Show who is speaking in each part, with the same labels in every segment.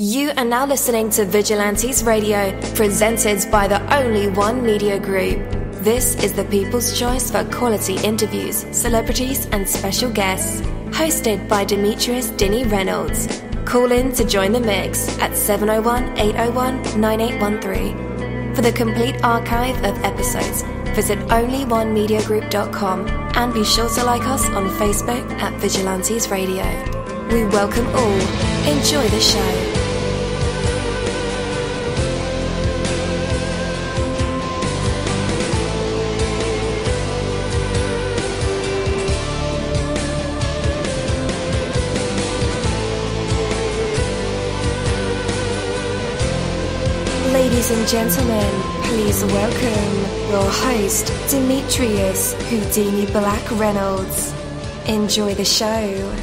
Speaker 1: You are now listening to Vigilantes Radio, presented by the Only One Media Group. This is the people's choice for quality interviews, celebrities, and special guests. Hosted by Demetrius Dinny Reynolds. Call in to join the mix at 701-801-9813. For the complete archive of episodes, visit onlyonemediagroup.com and be sure to like us on Facebook at Vigilantes Radio. We welcome all. Enjoy the show. Ladies and gentlemen, please welcome your host, Demetrius Houdini Black Reynolds. Enjoy the show.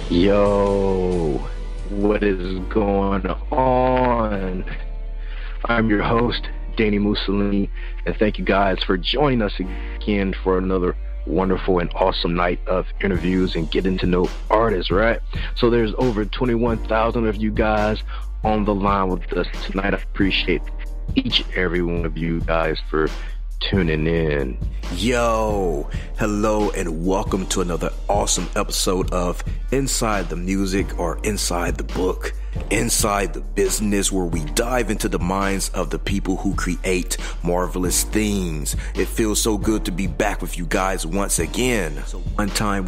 Speaker 2: Yo, what is going on? I'm your host, dini-mussolini, and thank you guys for joining us again for another wonderful and awesome night of interviews and getting to know artists, right? So there's over 21,000 of you guys on the line with us tonight. I appreciate each and every one of you guys for tuning in.
Speaker 3: Yo, hello and welcome to another awesome episode of Inside the Music, or Inside the Book, Inside the Business, where we dive into the minds of the people who create marvelous things. It feels so good to be back with you guys once again. So one time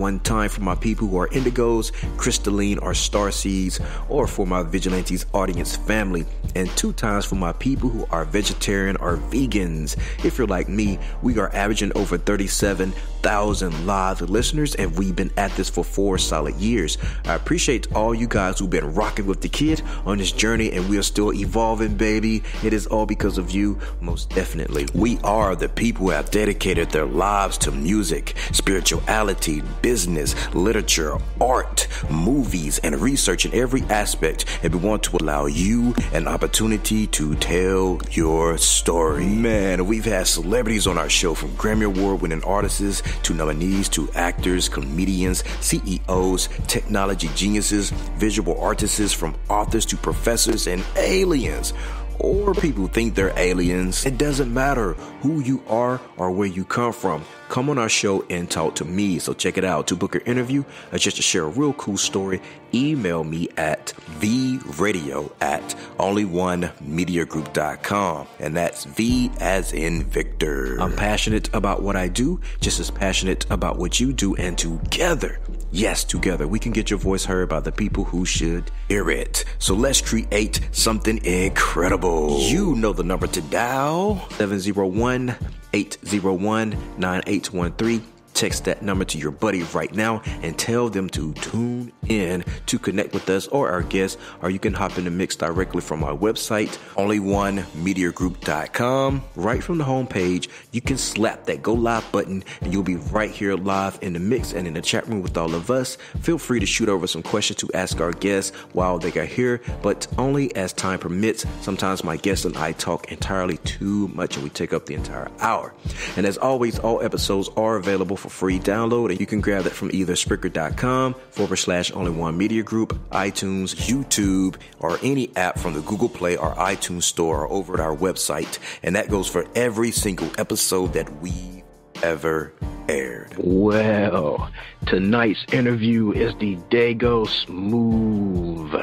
Speaker 3: for my people who are indigos, crystalline, or starseeds, or for my Vigilantes audience family, and 2 times for my people who are vegetarian or vegans. If you're like me, we are averaging over 37,000 live listeners, and we've been at this for 4 solid years. I appreciate all you guys who've been rocking with the kid on this journey, and we are still evolving, baby. It is all because of you, most definitely. We are the people who have dedicated their lives to music, spirituality, business, literature, art, movies, and research in every aspect, and we want to allow you an opportunity to tell your story. Man, we've had celebrities on our show, from Grammy Award winning artists to nominees to actors, comedians, CEOs, technology geniuses, visual artists, from authors to professors and aliens, or people who think they're aliens. It doesn't matter who you are or where you come from. Come on our show and talk to me. So check it out. To book an interview or just to share a real cool story, email me at vradio@onlyonemediagroup.com. And that's V as in Victor. I'm passionate about what I do, just as passionate about what you do. And together, yes, together, we can get your voice heard by the people who should hear it. So let's create something incredible. You know the number to dial: 701-801-9813. Text that number to your buddy right now and tell them to tune in to connect with us or our guests, or you can hop in the mix directly from our website, onlyonemediagroup.com. Right from the homepage, you can slap that go live button and you'll be right here live in the mix and in the chat room with all of us. Feel free to shoot over some questions to ask our guests while they are here, but only as time permits. Sometimes my guests and I talk entirely too much and we take up the entire hour. And as always, all episodes are available for free download, and you can grab that from either Spreaker.com/Only One Media Group, iTunes, YouTube, or any app from the Google Play or iTunes Store, or over at our website. And that goes for every single episode that we ever aired.
Speaker 2: Well, tonight's interview is the Daygo Smoove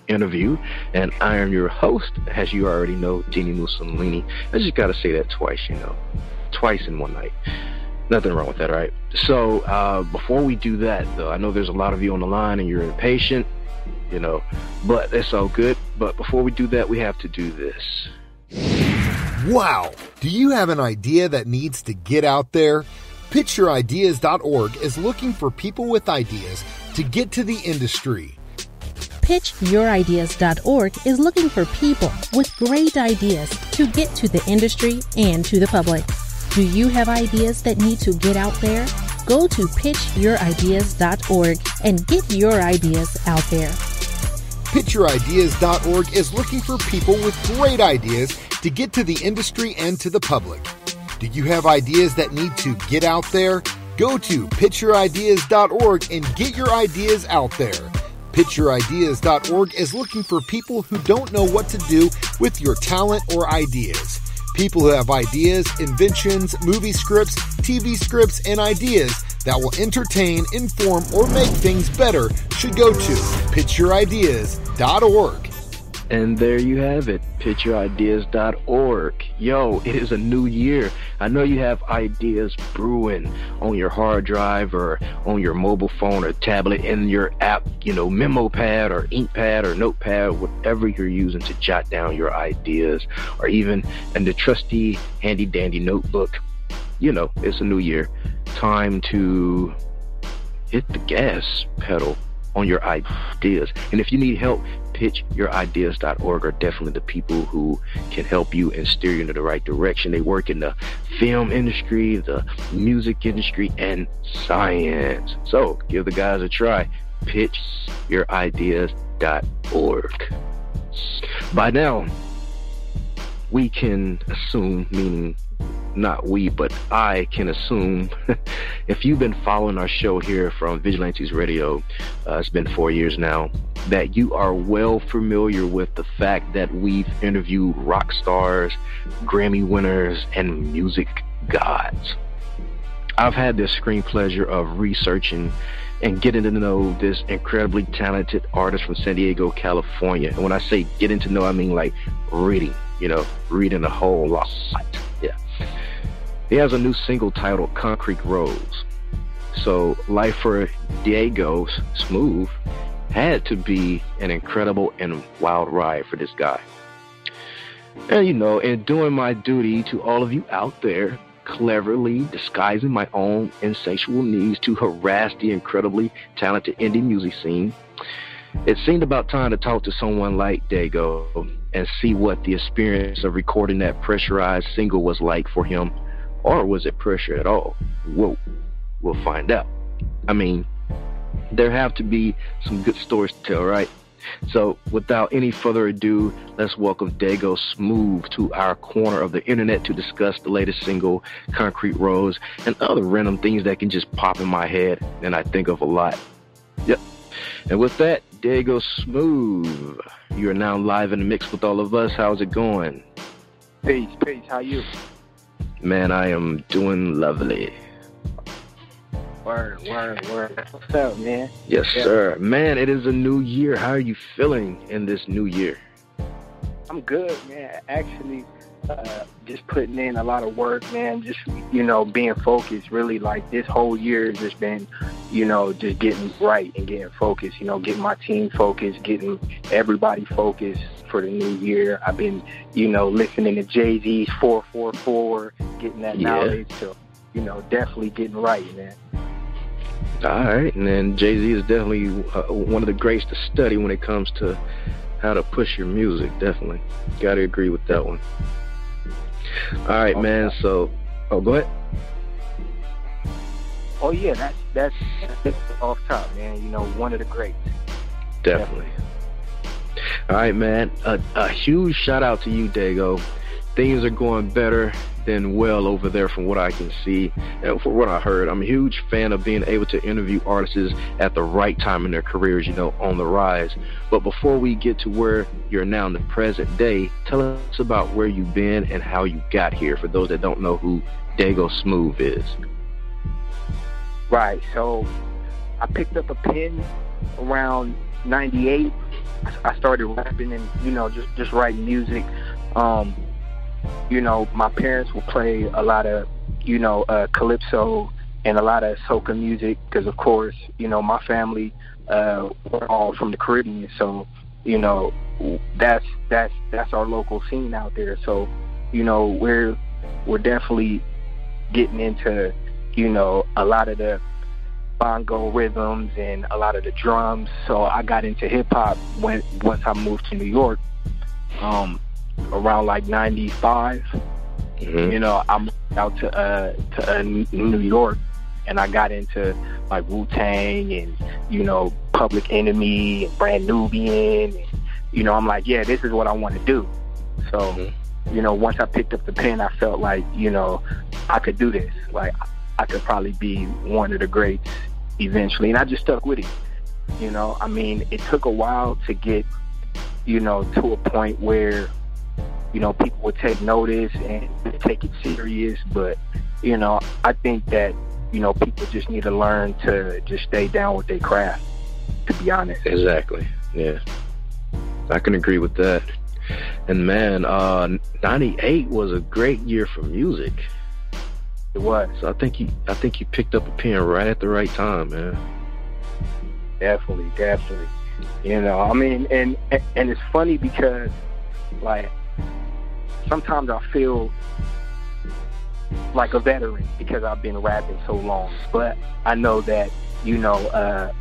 Speaker 2: interview, and I am your host, as you already know, dini-mussolini. I just gotta say that twice, twice in one night. Nothing wrong with that, right? So, before we do that, though, I know there's a lot of you on the line and you're impatient, but that's all good. But before we do that, we have to do this.
Speaker 4: Wow! Do you have an idea that needs to get out there? PitchYourIdeas.org is looking for people with ideas to get to the industry.
Speaker 5: PitchYourIdeas.org is looking for people with great ideas to get to the industry and to the public. Do you have ideas that need to get out there? Go to PitchYourIdeas.org and get your ideas out there.
Speaker 4: PitchYourIdeas.org is looking for people with great ideas to get to the industry and to the public. Do you have ideas that need to get out there? Go to PitchYourIdeas.org and get your ideas out there. PitchYourIdeas.org is looking for people who don't know what to do with your talent or ideas. People who have ideas, inventions, movie scripts, TV scripts, and ideas that will entertain, inform, or make things better should go to PitchYourIdeas.org.
Speaker 2: And there you have it, PitchYourIdeas.org. Yo, it is a new year. I know you have ideas brewing on your hard drive or on your mobile phone or tablet, in your app, memo pad or ink pad or notepad, whatever you're using to jot down your ideas, or even in the trusty handy dandy notebook. It's a new year. Time to hit the gas pedal on your ideas. And if you need help, PitchYourIdeas.org are definitely the people who can help you and steer you in the right direction. They work in the film industry, the music industry, and science. So give the guys a try. PitchYourIdeas.org. By now, we can assume, meaning not we, but I can assume, if you've been following our show here from Vigilantes Radio, it's been 4 years now, that you are well familiar with the fact that we've interviewed rock stars, Grammy winners, and music gods. I've had the extreme pleasure of researching and getting to know this incredibly talented artist from San Diego, California. And when I say getting to know, I mean like reading, reading a whole lot. Yeah. He has a new single titled Concrete Rose. So life for Daygo Smoove had to be an incredible and wild ride for this guy. And in doing my duty to all of you out there, cleverly disguising my own insatiable needs to harass the incredibly talented indie music scene, it seemed about time to talk to someone like Daygo and see what the experience of recording that pressurized single was like for him. Or was it pressure at all? Whoa, we'll find out. I mean, there have to be some good stories to tell, right? So without any further ado, let's welcome Daygo Smoove to our corner of the internet to discuss the latest single, Concrete Rose, and other random things that can just pop in my head, and I think of a lot. Yep. And with that, Daygo Smoove, you are now live in the mix with all of us. How's it going?
Speaker 6: Peace. How you?
Speaker 2: Man, I am doing lovely.
Speaker 6: Word. What's up, man?
Speaker 2: Yes, sir. Man, it is a new year. How are you feeling in this new year?
Speaker 6: I'm good, man. Actually, just putting in a lot of work, man. Just, being focused. Really, like, this whole year has just been, just getting right and getting focused. Getting my team focused, getting everybody focused for the new year. I've been, listening to Jay-Z's 444, getting that knowledge. So, definitely getting right, man.
Speaker 2: All right, and then Jay-Z is definitely one of the greats to study when it comes to how to push your music. Definitely, got to agree with that one. All right, man. So, go ahead.
Speaker 6: Oh yeah, that's off top, man. One of the greats.
Speaker 2: Definitely. All right, man. A huge shout out to you, Daygo. Things are going better than well over there from what I can see and from what I heard. I'm a huge fan of being able to interview artists at the right time in their careers, on the rise. But before we get to where you're now in the present day, tell us about where you've been and how you got here, for those that don't know who Daygo Smoove is.
Speaker 6: Right, so I picked up a pen around 98. I started rapping and, just writing music. My parents would play a lot of, calypso and a lot of soca music because, of course, my family were all from the Caribbean. So, that's our local scene out there. So, we're definitely getting into, a lot of the bongo rhythms and a lot of the drums. So I got into hip-hop once I moved to New York. Around like 95, I moved out to New York, and I got into like Wu-Tang and Public Enemy and Brand Nubian. And, I'm like, yeah, this is what I want to do. So, once I picked up the pen, I felt like I could do this. Like I could probably be one of the greats eventually, and I just stuck with it. You know, I mean, it took a while to get, you know, to a point where, you know, people would take notice and take it serious. But, you know, I think that, you know, people just need to learn to just stay down with their craft, to be honest.
Speaker 2: Exactly. Yeah. I can agree with that. And man, 98 was a great year for music.
Speaker 6: It was.
Speaker 2: So I think you picked up a pen right at the right time, man.
Speaker 6: Definitely. You know, I mean, and it's funny because, like, sometimes I feel like a veteran because I've been rapping so long. But I know that, you know,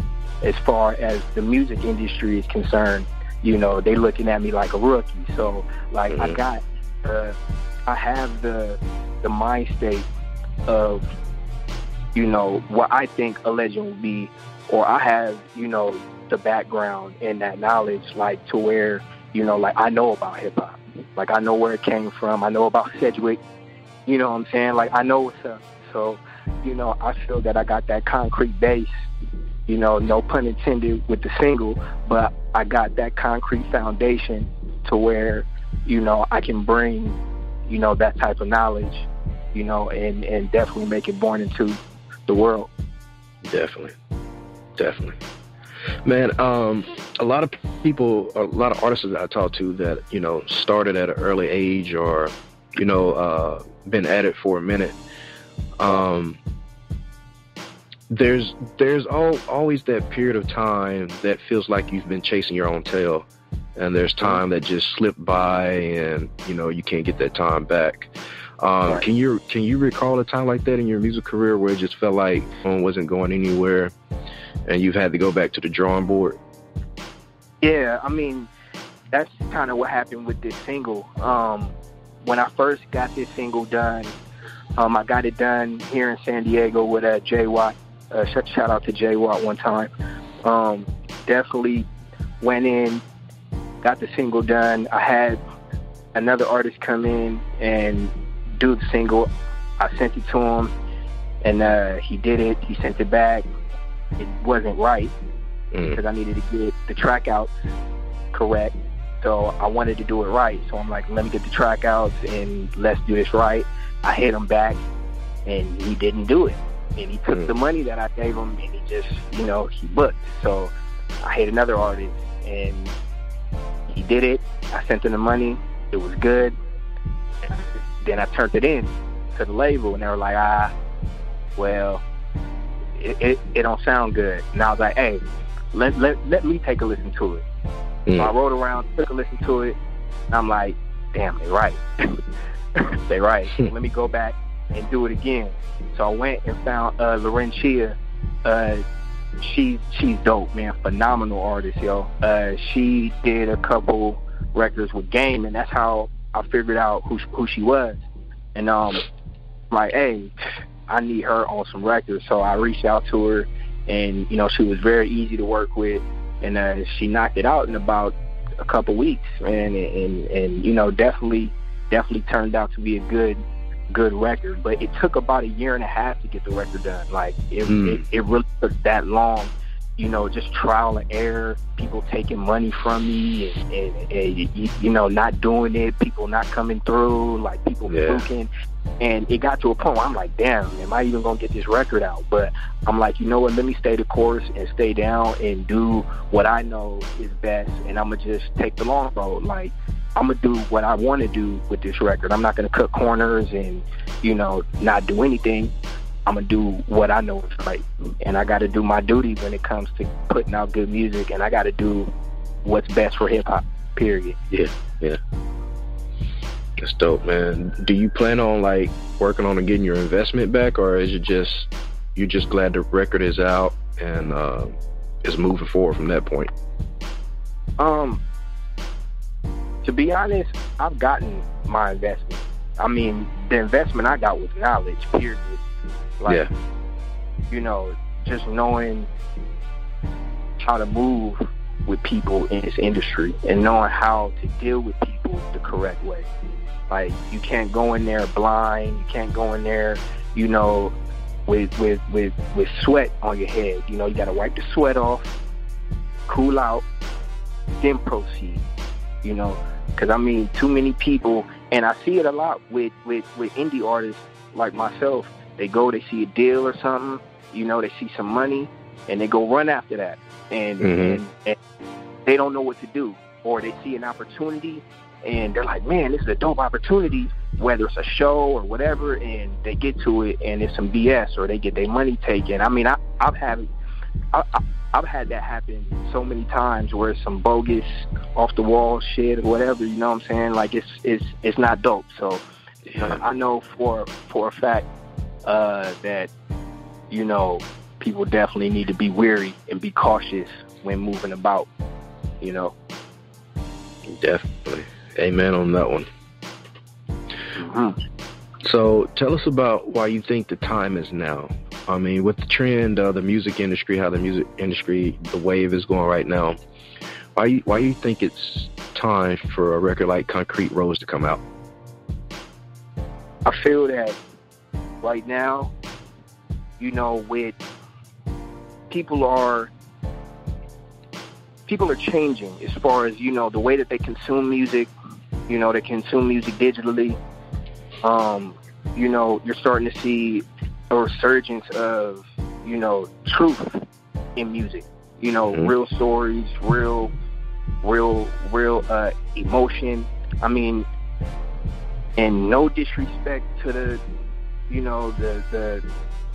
Speaker 6: as far as the music industry is concerned, you know, they looking at me like a rookie. So, like, I have the mind state of, you know, what I think a legend will be, or I have, you know, the background and that knowledge, like, to where, you know, like, I know about hip-hop. Like, I know where it came from. I know about Sedgwick. You know what I'm saying? Like, I know what's up. So, you know, I feel that I got that concrete base, you know, no pun intended with the single, but I got that concrete foundation to where, you know, I can bring, you know, that type of knowledge, you know, and definitely make it born into the world.
Speaker 2: Definitely. Man, a lot of people, a lot of artists that I talk to that, you know, started at an early age or, you know, been at it for a minute. There's always that period of time that feels like you've been chasing your own tail, and there's time that just slipped by, and, you know, you can't get that time back. Right. Can you recall a time like that in your music career where it just felt like one wasn't going anywhere and you've had to go back to the drawing board?
Speaker 6: Yeah, I mean, that's kind of what happened with this single. When I first got this single done, I got it done here in San Diego with J Watt. Shout out to J Watt one time. Definitely went in, got the single done. I had another artist come in and do the single. I sent it to him, and he did it. He sent it back. It wasn't right because I needed to get the track outs correct. So I wanted to do it right. So I'm like, let me get the track outs and let's do this right. I hit him back, and he didn't do it. And he took the money that I gave him, and he just, you know, he booked. So I hit another artist, and he did it. I sent him the money. It was good. Then I turned it in to the label, and they were like, well, it don't sound good. And I was like, hey, let me take a listen to it. So I rode around, took a listen to it, and I'm like, damn, they right. They right. Let me go back and do it again. So I went and found Laurentia. She's dope, man. Phenomenal artist, yo. She did a couple records with Game, and that's how I figured out who she was. And like, hey, I need her on some records. So I reached out to her, and, you know, she was very easy to work with, and she knocked it out in about a couple weeks, man. And you know, definitely turned out to be a good record. But it took about 1.5 years to get the record done. Like, it really took that long, you know, just trial and error, people taking money from me, and you know, not doing it, people not coming through, like people fluking. And it got to a point where I'm like, damn, am I even gonna get this record out? But I'm like, you know what, let me stay the course and stay down and do what I know is best, and I'm gonna just take the long road. Like, I'm gonna do what I want to do with this record. I'm not gonna cut corners and, you know, not do anything. I'm gonna do what I know is right, and I got to do my duty when it comes to putting out good music, and I got to do what's best for hip hop. Period.
Speaker 2: Yeah. That's dope, man. Do you plan on, like, working on getting your investment back, or is it just you're just glad the record is out and is moving forward from that point?
Speaker 6: To be honest, I've gotten my investment. I mean, the investment I got was knowledge. Period. Like, you know, just knowing how to move with people in this industry and knowing how to deal with people the correct way. Like, you can't go in there blind. You can't go in there, you know, with sweat on your head. You know, you got to wipe the sweat off. cool out, then proceed, you know, because I mean, too many people, and I see it a lot with indie artists like myself. They see a deal or something, you know, they see some money, and they go run after that, and they don't know what to do, or they see an opportunity, and they're like, man, this is a dope opportunity, whether it's a show or whatever, and they get to it, and it's some BS, or they get their money taken. I mean, I've had that happen so many times, where it's some bogus, off the wall shit or whatever. You know what I'm saying? Like it's not dope. So you know, I know for a fact that, you know, people definitely need to be wary and be cautious when moving about. You know.
Speaker 2: Definitely. Amen on that one.
Speaker 6: Mm-hmm.
Speaker 2: So tell us about why you think the time is now. I mean, with the trend of the music industry, how the music industry, the wave is going right now, why you think it's time for a record like Concrete Rose to come out?
Speaker 6: I feel that right now, you know, with people are changing as far as, you know, the way that they consume music. You know, they consume music digitally. You know, you're starting to see a resurgence of, you know, truth in music. You know, real stories, real emotion. I mean, and no disrespect to the, you know, the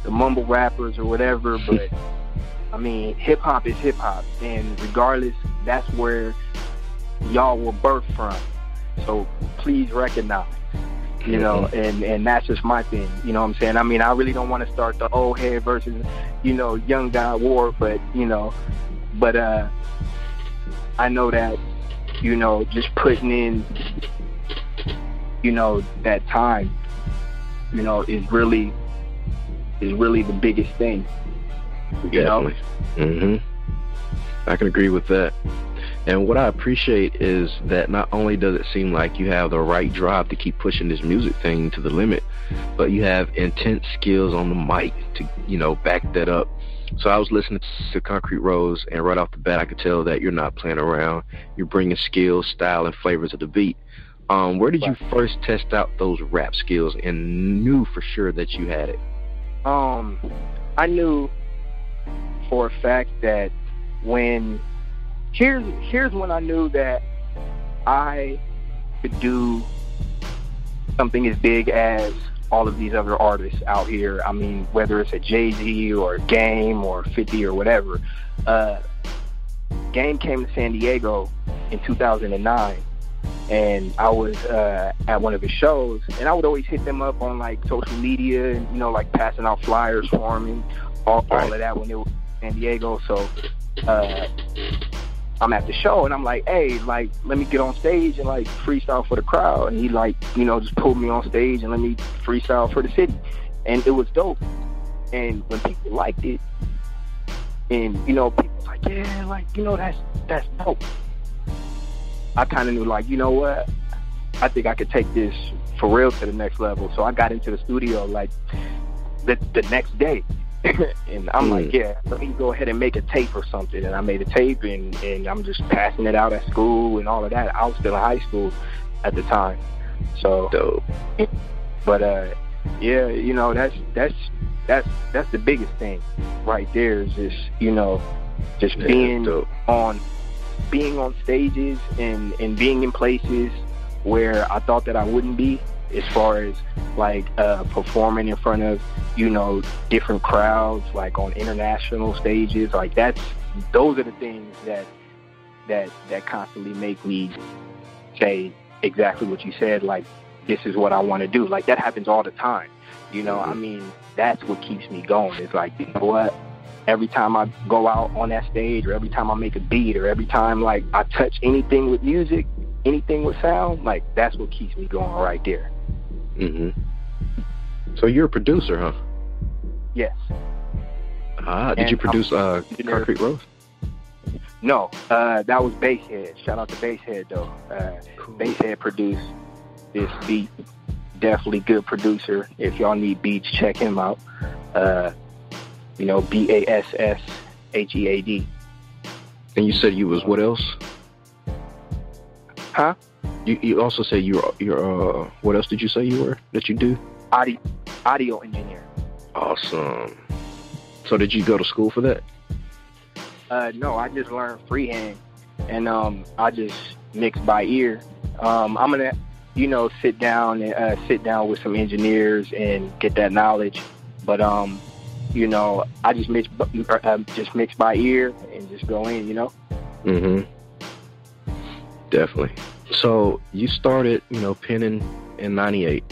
Speaker 6: mumble rappers or whatever, but I mean, hip hop is hip hop, and regardless, that's where y'all were birthed from. So please recognize, you know, and that's just my thing. You know what I'm saying? I mean, I really don't want to start the old head versus, you know, young guy war, but you know, I know that, you know, just putting in, you know, that time, you know, is really the biggest thing. You
Speaker 2: Definitely.
Speaker 6: know?
Speaker 2: I can agree with that. And what I appreciate is that not only does it seem like you have the right drive to keep pushing this music thing to the limit, but you have intense skills on the mic to, you know, back that up. So I was listening to Concrete Rose, and right off the bat, I could tell that you're not playing around. You're bringing skills, style, and flavor to the beat. Where did you first test out those rap skills and knew for sure that you had it?
Speaker 6: I knew for a fact that here's when I knew that I could do something as big as all of these other artists out here. I mean, whether it's a Jay-Z or Game or 50 or whatever. Game came to San Diego in 2009, and I was at one of his shows, and I would always hit them up on like social media and, you know, like passing out flyers for them and all of that when they were in San Diego. So I'm at the show, and I'm like, hey, like, let me get on stage and like freestyle for the crowd. And he like, you know, just pulled me on stage and let me freestyle for the city, and it was dope. And when people liked it, and you know, people was like, yeah, like, you know, that's dope. I kind of knew, like, you know what, I think I could take this for real to the next level. So I got into the studio like the next day. And I'm like, yeah, let me go ahead and make a tape or something. And I made a tape, and I'm just passing it out at school and all of that. I was still in high school at the time. So
Speaker 2: dope.
Speaker 6: But yeah, you know, that's the biggest thing right there, is just, you know, just being on stages and being in places where I thought that I wouldn't be, as far as like performing in front of, you know, different crowds, like on international stages. Like those are the things that constantly make me say exactly what you said, like, this is what I want to do. Like, that happens all the time, you know. I mean, that's what keeps me going. It's like, you know what, every time I go out on that stage, or every time I make a beat, or every time like I touch anything with music, anything with sound, like, that's what keeps me going right there.
Speaker 2: So you're a producer, huh?
Speaker 6: Yes.
Speaker 2: Did you produce Concrete Rose?
Speaker 6: No, that was Basshead. Shout out to Basshead, though. Cool. Basshead produced this beat. Definitely good producer. If y'all need beats, check him out. You know, Basshead.
Speaker 2: And you said you was what else?
Speaker 6: Huh?
Speaker 2: You also said you're what else did you say you were that you do?
Speaker 6: Audio engineer.
Speaker 2: Awesome. So did you go to school for that?
Speaker 6: No, I just learned freehand, and I just mix by ear. I'm gonna, sit down with some engineers and get that knowledge. But I just mix by ear and just go in.
Speaker 2: Mm-hmm. Definitely. So you started, penning in '98,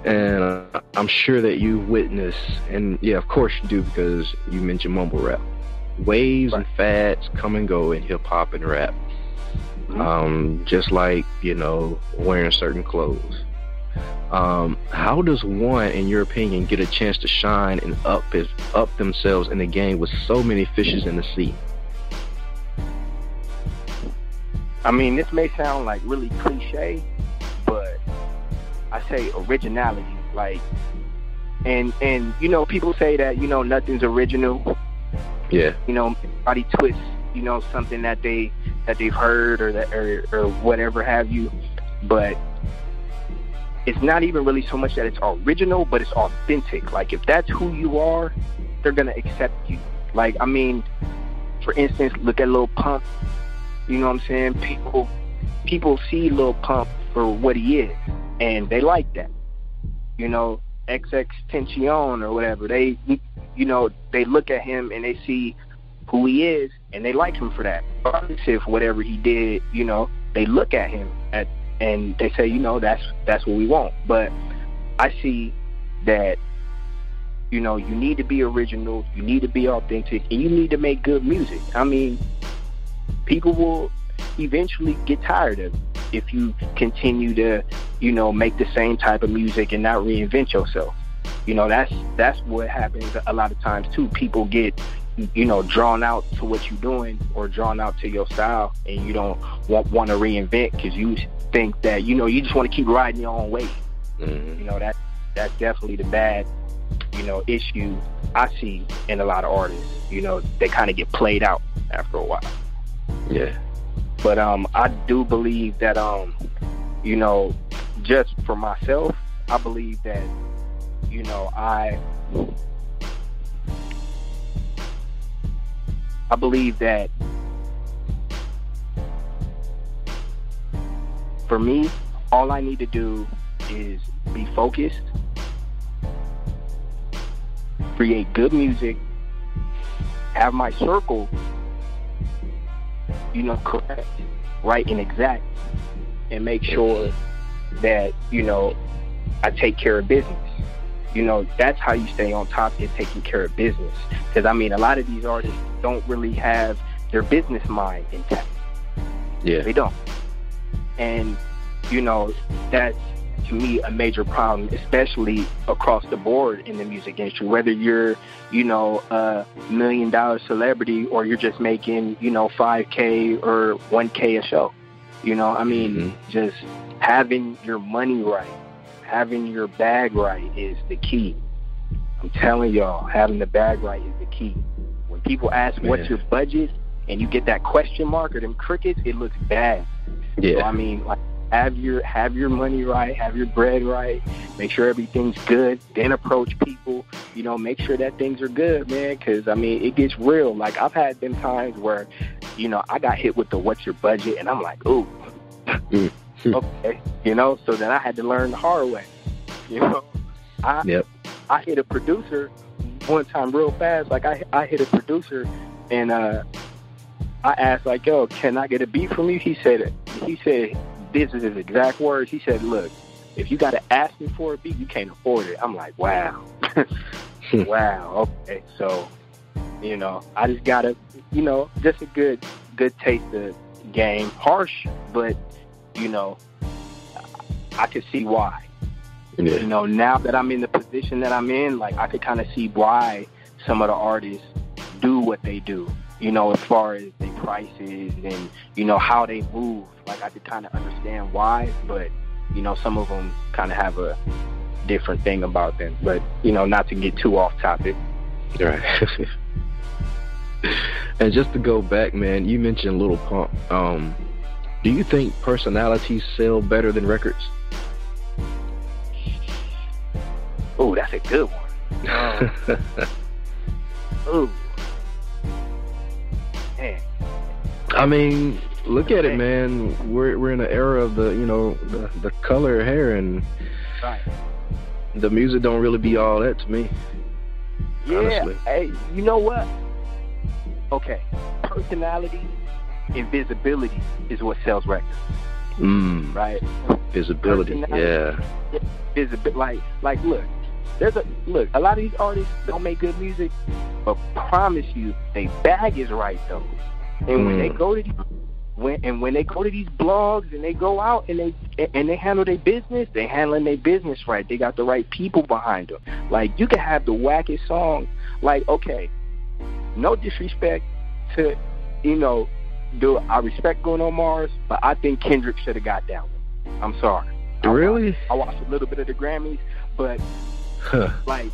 Speaker 2: and I'm sure that you witnessed, and yeah, of course you do because you mentioned mumble rap. Waves and fads come and go in hip hop and rap. Mm-hmm. Just like, wearing certain clothes. How does one, in your opinion, get a chance to shine and up themselves in the game with so many fishes in the sea?
Speaker 6: I mean, this may sound like really cliche, but I say originality. Like, and people say that, nothing's original.
Speaker 2: Yeah.
Speaker 6: Everybody twists, something that they've heard or whatever have you. But it's not even really so much that it's original, but it's authentic. Like, if that's who you are, they're gonna accept you. Like, I mean, for instance, look at Lil Pump. You know what I'm saying? People see Lil Pump for what he is, and they like that. XXXTentacion or whatever. They look at him and they see who he is, and they like him for that. If whatever he did, they look at him and they say, that's what we want. But I see that, you need to be original, you need to be authentic, and you need to make good music. I mean, people will eventually get tired of it if you continue to, make the same type of music and not reinvent yourself. That's what happens a lot of times too. People get, drawn out to what you're doing or drawn out to your style, and you don't want to reinvent because you think that, you just want to keep riding your own wave. Mm-hmm. That's definitely the bad, issue I see in a lot of artists. They kind of get played out after a while.
Speaker 2: Yeah.
Speaker 6: But I do believe that, just for myself, I believe that, I believe that for me, all I need to do is be focused, create good music, have my circle, correct, right, and exact, and make sure that, I take care of business. That's how you stay on top, is taking care of business. Because, I mean, a lot of these artists don't really have their business mind intact.
Speaker 2: Yeah.
Speaker 6: They don't. And, that's, to me, a major problem, especially across the board in the music industry, whether you're, a $1 million celebrity or you're just making, $5K or $1K a show. Just having your money right, having your bag right is the key. I'm telling y'all, having the bag right is the key. When people ask what's your budget and you get that question mark or them crickets, it looks bad.
Speaker 2: Yeah.
Speaker 6: So, have your money right, have your bread right, make sure everything's good, then approach people, make sure that things are good, man, because, it gets real. Like, I've had them times where, I got hit with the what's your budget, and I'm like, ooh, okay, so then I had to learn the hard way, I hit a producer one time real fast, like, I hit a producer, and I asked, like, yo, can I get a beat from you? He said, this is his exact words. He said, look, if you got to ask me for a beat, you can't afford it. I'm like, wow. Wow, okay. So, I just got to, just a good taste of game. Harsh, but, I could see why. Yeah. Now that I'm in the position that I'm in, like, I could kind of see why some of the artists do what they do. As far as their prices and, how they move. Like, I could kind of understand why, but, some of them kind of have a different thing about them. But, not to get too off topic.
Speaker 2: Right. And just to go back, man, you mentioned Lil Pump. Do you think personalities sell better than records?
Speaker 6: Oh, that's a good one. Ooh. Man.
Speaker 2: I mean, look at it, man. We're in an era of the color hair, and
Speaker 6: right.
Speaker 2: The music don't really be all that to me.
Speaker 6: Yeah.
Speaker 2: Honestly.
Speaker 6: Hey, you know what? Okay. Personality and visibility is what sells records. Right?
Speaker 2: Visibility, yeah.
Speaker 6: Visibility, like look. A lot of these artists don't make good music, but promise you, they bag is right though. And when they go to when they go to these blogs and they go out and they handle their business, they handling their business right. They got the right people behind them. Like you can have the wackest song. Like okay, no disrespect to I respect Bruno Mars, but I think Kendrick should have got that one. I'm sorry.
Speaker 2: Really?
Speaker 6: I watched a little bit of the Grammys, but like,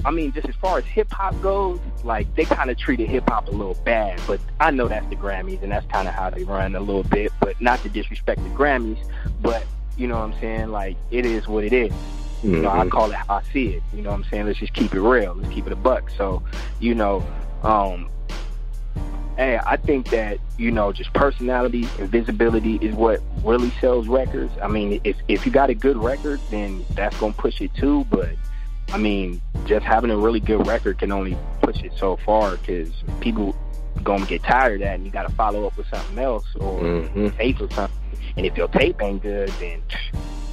Speaker 6: I mean, just as far as hip hop goes, like they kind of treated hip hop a little bad. But I know that's the Grammys, and that's kind of how they run a little bit. But not to disrespect the Grammys, but you know what I'm saying? Like it is what it is.
Speaker 2: Mm-hmm.
Speaker 6: You know, I call it how I see it. You know what I'm saying? Let's just keep it real. Let's keep it a buck. So, hey, I think that, just personality and visibility is what really sells records. I mean, if you got a good record, then that's going to push it too. But, I mean, just having a really good record can only push it so far because people going to get tired of that and you got to follow up with something else or tape or something. And if your tape ain't good, then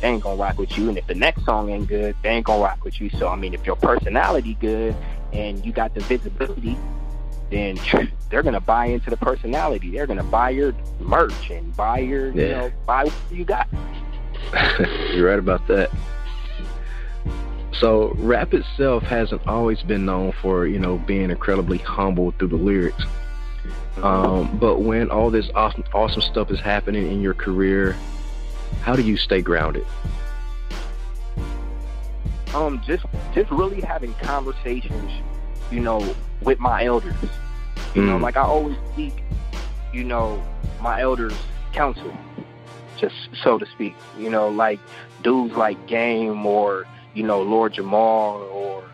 Speaker 6: they ain't going to rock with you. And if the next song ain't good, they ain't going to rock with you. So, I mean, if your personality good and you got the visibility, then they're going to buy into the personality. They're going to buy your merch and buy your, buy what you got.
Speaker 2: You're right about that. So rap itself hasn't always been known for, being incredibly humble through the lyrics. But when all this awesome stuff is happening in your career, how do you stay grounded?
Speaker 6: Just really having conversations, with my elders. Like I always seek, my elders' counsel, just so to speak. Like dudes like Game or, Lord Jamal or,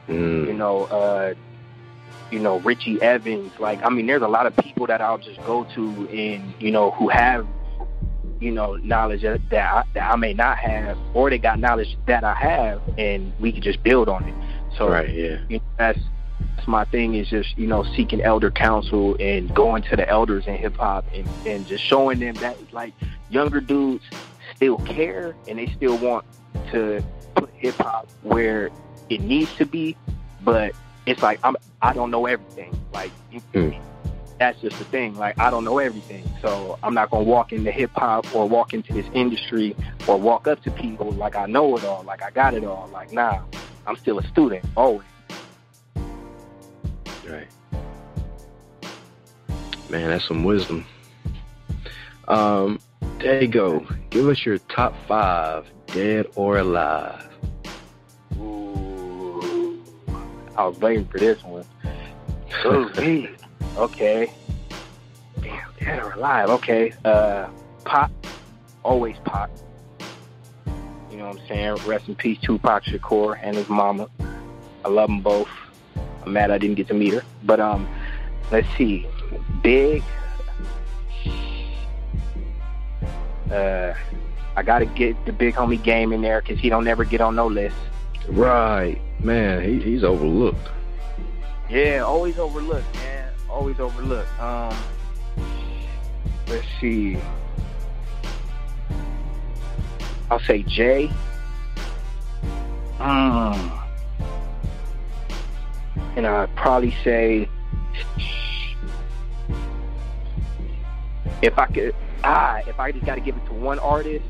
Speaker 6: Richie Evans. Like, I mean, there's a lot of people that I'll just go to and, who have, knowledge that I may not have, or they got knowledge that I have, and we can just build on it. So,
Speaker 2: right, yeah.
Speaker 6: That's my thing is just, seeking elder counsel and going to the elders in hip hop and just showing them that like younger dudes still care and they still want to put hip hop where it needs to be, but it's like I don't know everything. Like that's just the thing. Like I don't know everything, so I'm not gonna walk into hip hop or walk into this industry or walk up to people like I know it all, like I got it all. Like nah, I'm still a student always.
Speaker 2: Right. Man, that's some wisdom. Daygo, give us your top 5, dead or alive.
Speaker 6: Ooh, I was waiting for this one. Oh, man. Okay. Damn, dead or alive. Okay. Pop. Always Pop. You know what I'm saying? Rest in peace, Tupac Shakur and his mama. I love them both. I'm mad I didn't get to meet her. But let's see. Big. I gotta get the big homie Game in there because he don't never get on no list.
Speaker 2: Right, man. He's overlooked.
Speaker 6: Yeah, always overlooked, man. Always overlooked. Let's see. I'll say Jay. And I'd probably say, if I just got to give it to one artist,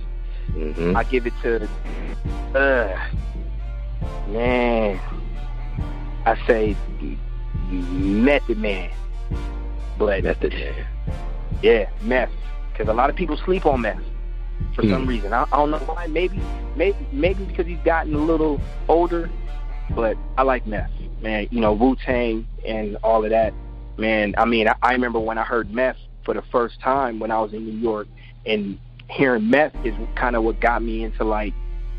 Speaker 6: I give it to, I say Method Man. But
Speaker 2: Method Man.
Speaker 6: Yeah, Meth. Because a lot of people sleep on Meth for some reason. I don't know why. Maybe because he's gotten a little older. But I like Meth, man. Wu-Tang and all of that. man, I mean, I remember when I heard meth for the first time when I was in New York, and hearing meth is kind of what got me into, like,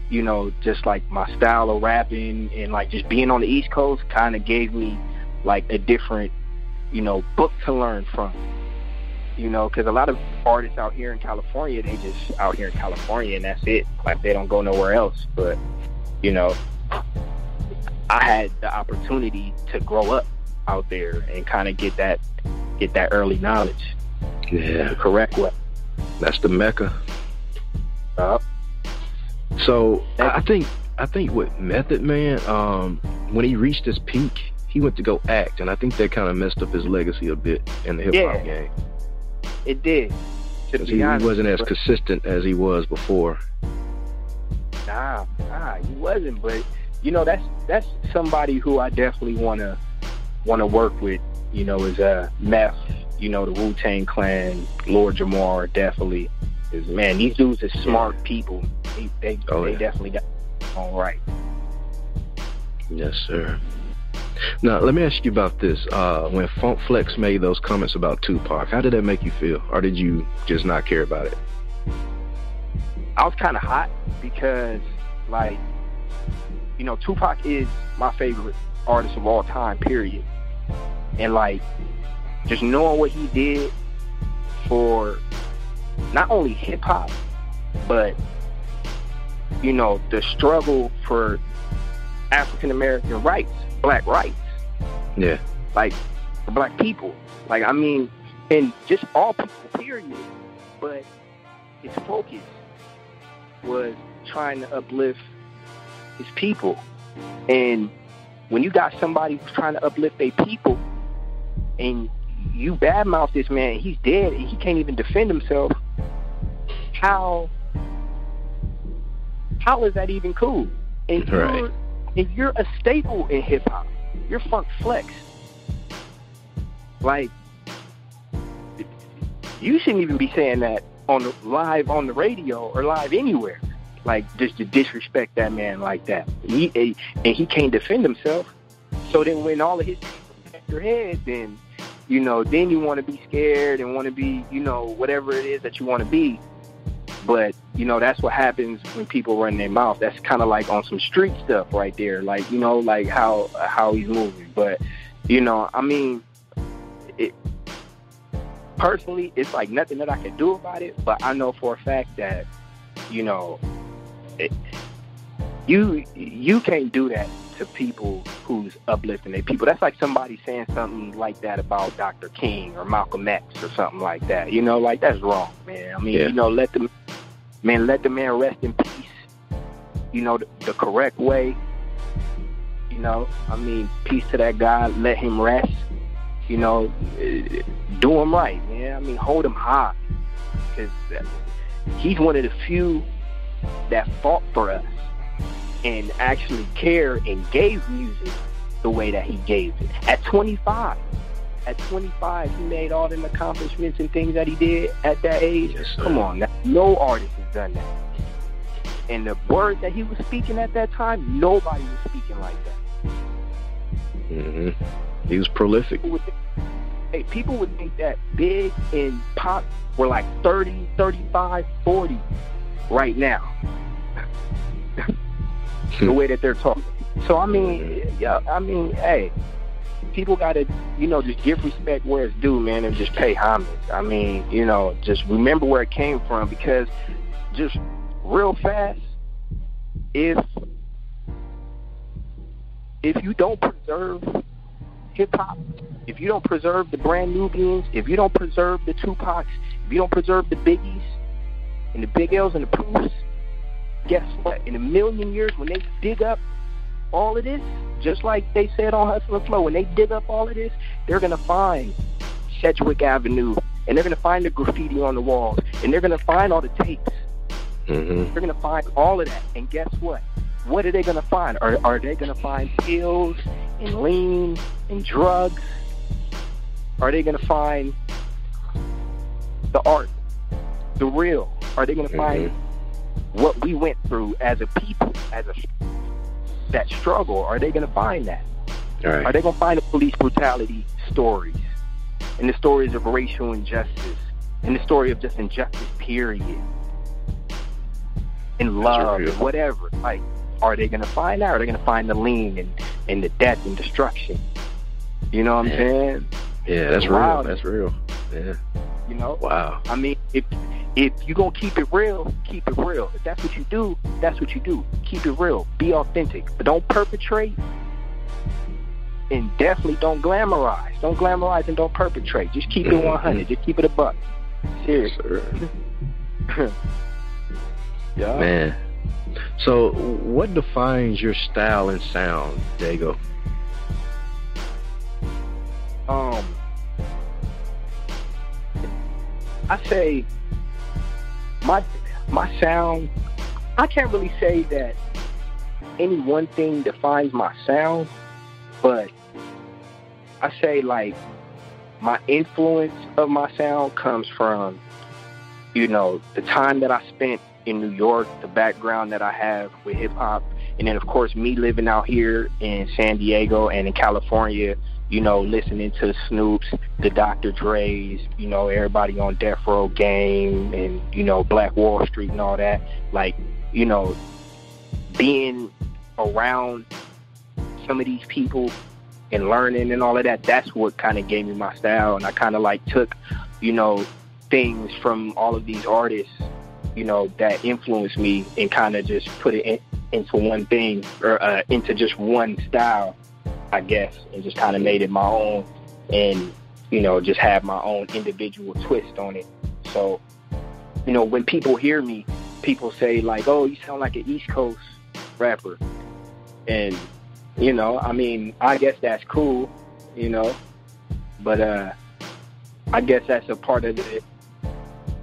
Speaker 6: you know, just like my style of rapping, and like just being on the East Coast kind of gave me like a different, you know, book to learn from, you know, because a lot of artists out here in California, they just out here in California and that's it. Like, they don't go nowhere else. But, you know, I had the opportunity to grow up out there and kind of get that early knowledge.
Speaker 2: Yeah.
Speaker 6: The correct way.
Speaker 2: That's the Mecca. So I think with Method Man, when he reached his peak, he went to go act, and I think that kind of messed up his legacy a bit in the hip hop game.
Speaker 6: It did.
Speaker 2: He wasn't as consistent as he was before.
Speaker 6: Nah, he wasn't. But you know, that's somebody who I definitely wanna work with. You know, is Meth. You know, the Wu-Tang Clan, Lord Jamar, definitely. Because, man, these dudes are smart people. They definitely got it on right.
Speaker 2: Yes, sir. Now, let me ask you about this. When Funk Flex made those comments about Tupac, how did that make you feel? Or did you just not care about it?
Speaker 6: I was kind of hot because, like, you know, Tupac is my favorite artist of all time, period. And, like, just knowing what he did for not only hip-hop, but, you know, the struggle for African-American rights, black rights.
Speaker 2: Yeah.
Speaker 6: Like, for black people. Like, I mean, and just all people, period. But his focus was trying to uplift his people. And when you got somebody who's trying to uplift their people, and you badmouth this man, he's dead, and he can't even defend himself, how is that even cool? And you're a staple in hip-hop. You're Funk Flex. Like, you shouldn't even be saying that live on the radio or live anywhere. Like, just to disrespect that man like that. And he can't defend himself. So then when all of his people get your head, then, you know, then you want to be scared and want to be, you know, whatever it is that you want to be. But, you know, that's what happens when people run their mouth. That's kind of like on some street stuff right there. Like, you know, like how he's moving. But, you know, I mean, personally, it's like nothing that I can do about it. But I know for a fact that, you know, you can't do that to people who's uplifting their people. That's like somebody saying something like that about Dr. King or Malcolm X or something like that. You know, like, that's wrong, man. I mean, you know, let the man rest in peace. You know, the correct way. You know, I mean, peace to that guy. Let him rest. You know, do him right, man. I mean, hold him high, because he's one of the few that fought for us and actually cared and gave music the way that he gave it. At 25, he made all them accomplishments and things that he did at that age.
Speaker 2: Yes,
Speaker 6: come on, no artist has done that. And the words that he was speaking at that time, nobody was speaking like that.
Speaker 2: Mm-hmm. He was prolific.
Speaker 6: People would think that Big and Pop were like 30, 35, 40 right now. The way that they're talking. So, I mean, hey, people got to, you know, just give respect where it's due, man, and just pay homage. I mean, you know, just remember where it came from, because just real fast, if you don't preserve hip-hop, if you don't preserve the Brand Nubians, if you don't preserve the Tupacs, if you don't preserve the Biggies and the Big L's and the Proofs, guess what? In a million years, when they dig up all of this, just like they said on Hustle and Flow, when they dig up all of this, they're going to find Sedgwick Avenue, and they're going to find the graffiti on the walls, and they're going to find all the tapes.
Speaker 2: Mm-hmm.
Speaker 6: They're going to find all of that. And guess what? What are they going to find? Are they going to find pills and lean and drugs? Are they going to find the art, the real? Are they going to find what we went through as a people, that struggle? Are they going to find that?
Speaker 2: All right.
Speaker 6: Are they going to find the police brutality stories? and the stories of racial injustice, and the story of just injustice, period, and love, and whatever. Like, are they going to find out? Are they going to find the lean and the death and destruction? You know what I'm saying?
Speaker 2: Yeah, that's real. That's real. Yeah.
Speaker 6: You know?
Speaker 2: Wow.
Speaker 6: I mean, if you're going to keep it real, keep it real. If that's what you do, that's what you do. Keep it real. Be authentic. But don't perpetrate, and definitely don't glamorize. Don't glamorize and don't perpetrate. Just keep it 100. Just keep it a buck. Seriously. Yeah.
Speaker 2: Man. So, what defines your style and sound, Daygo?
Speaker 6: I say my sound, I can't really say that any one thing defines my sound, but I say, like, my influence of my sound comes from, you know, the time that I spent in New York, the background that I have with hip-hop, and then, of course, me living out here in San Diego and in California, you know, listening to the Snoops, the Dr. Dre's, you know, everybody on Death Row Game, and, you know, Black Wall Street and all that. Like, you know, being around some of these people and learning and all of that, that's what kind of gave me my style. And I kind of, like, took, you know, things from all of these artists, you know, that influenced me, and kind of just put it into one thing, or into just one style, I guess, and just kind of made it my own, and, you know, just have my own individual twist on it. So, you know, when people hear me, people say, like, oh, you sound like an East Coast rapper. And, you know, I mean, I guess that's cool, you know, but I guess that's a part of the,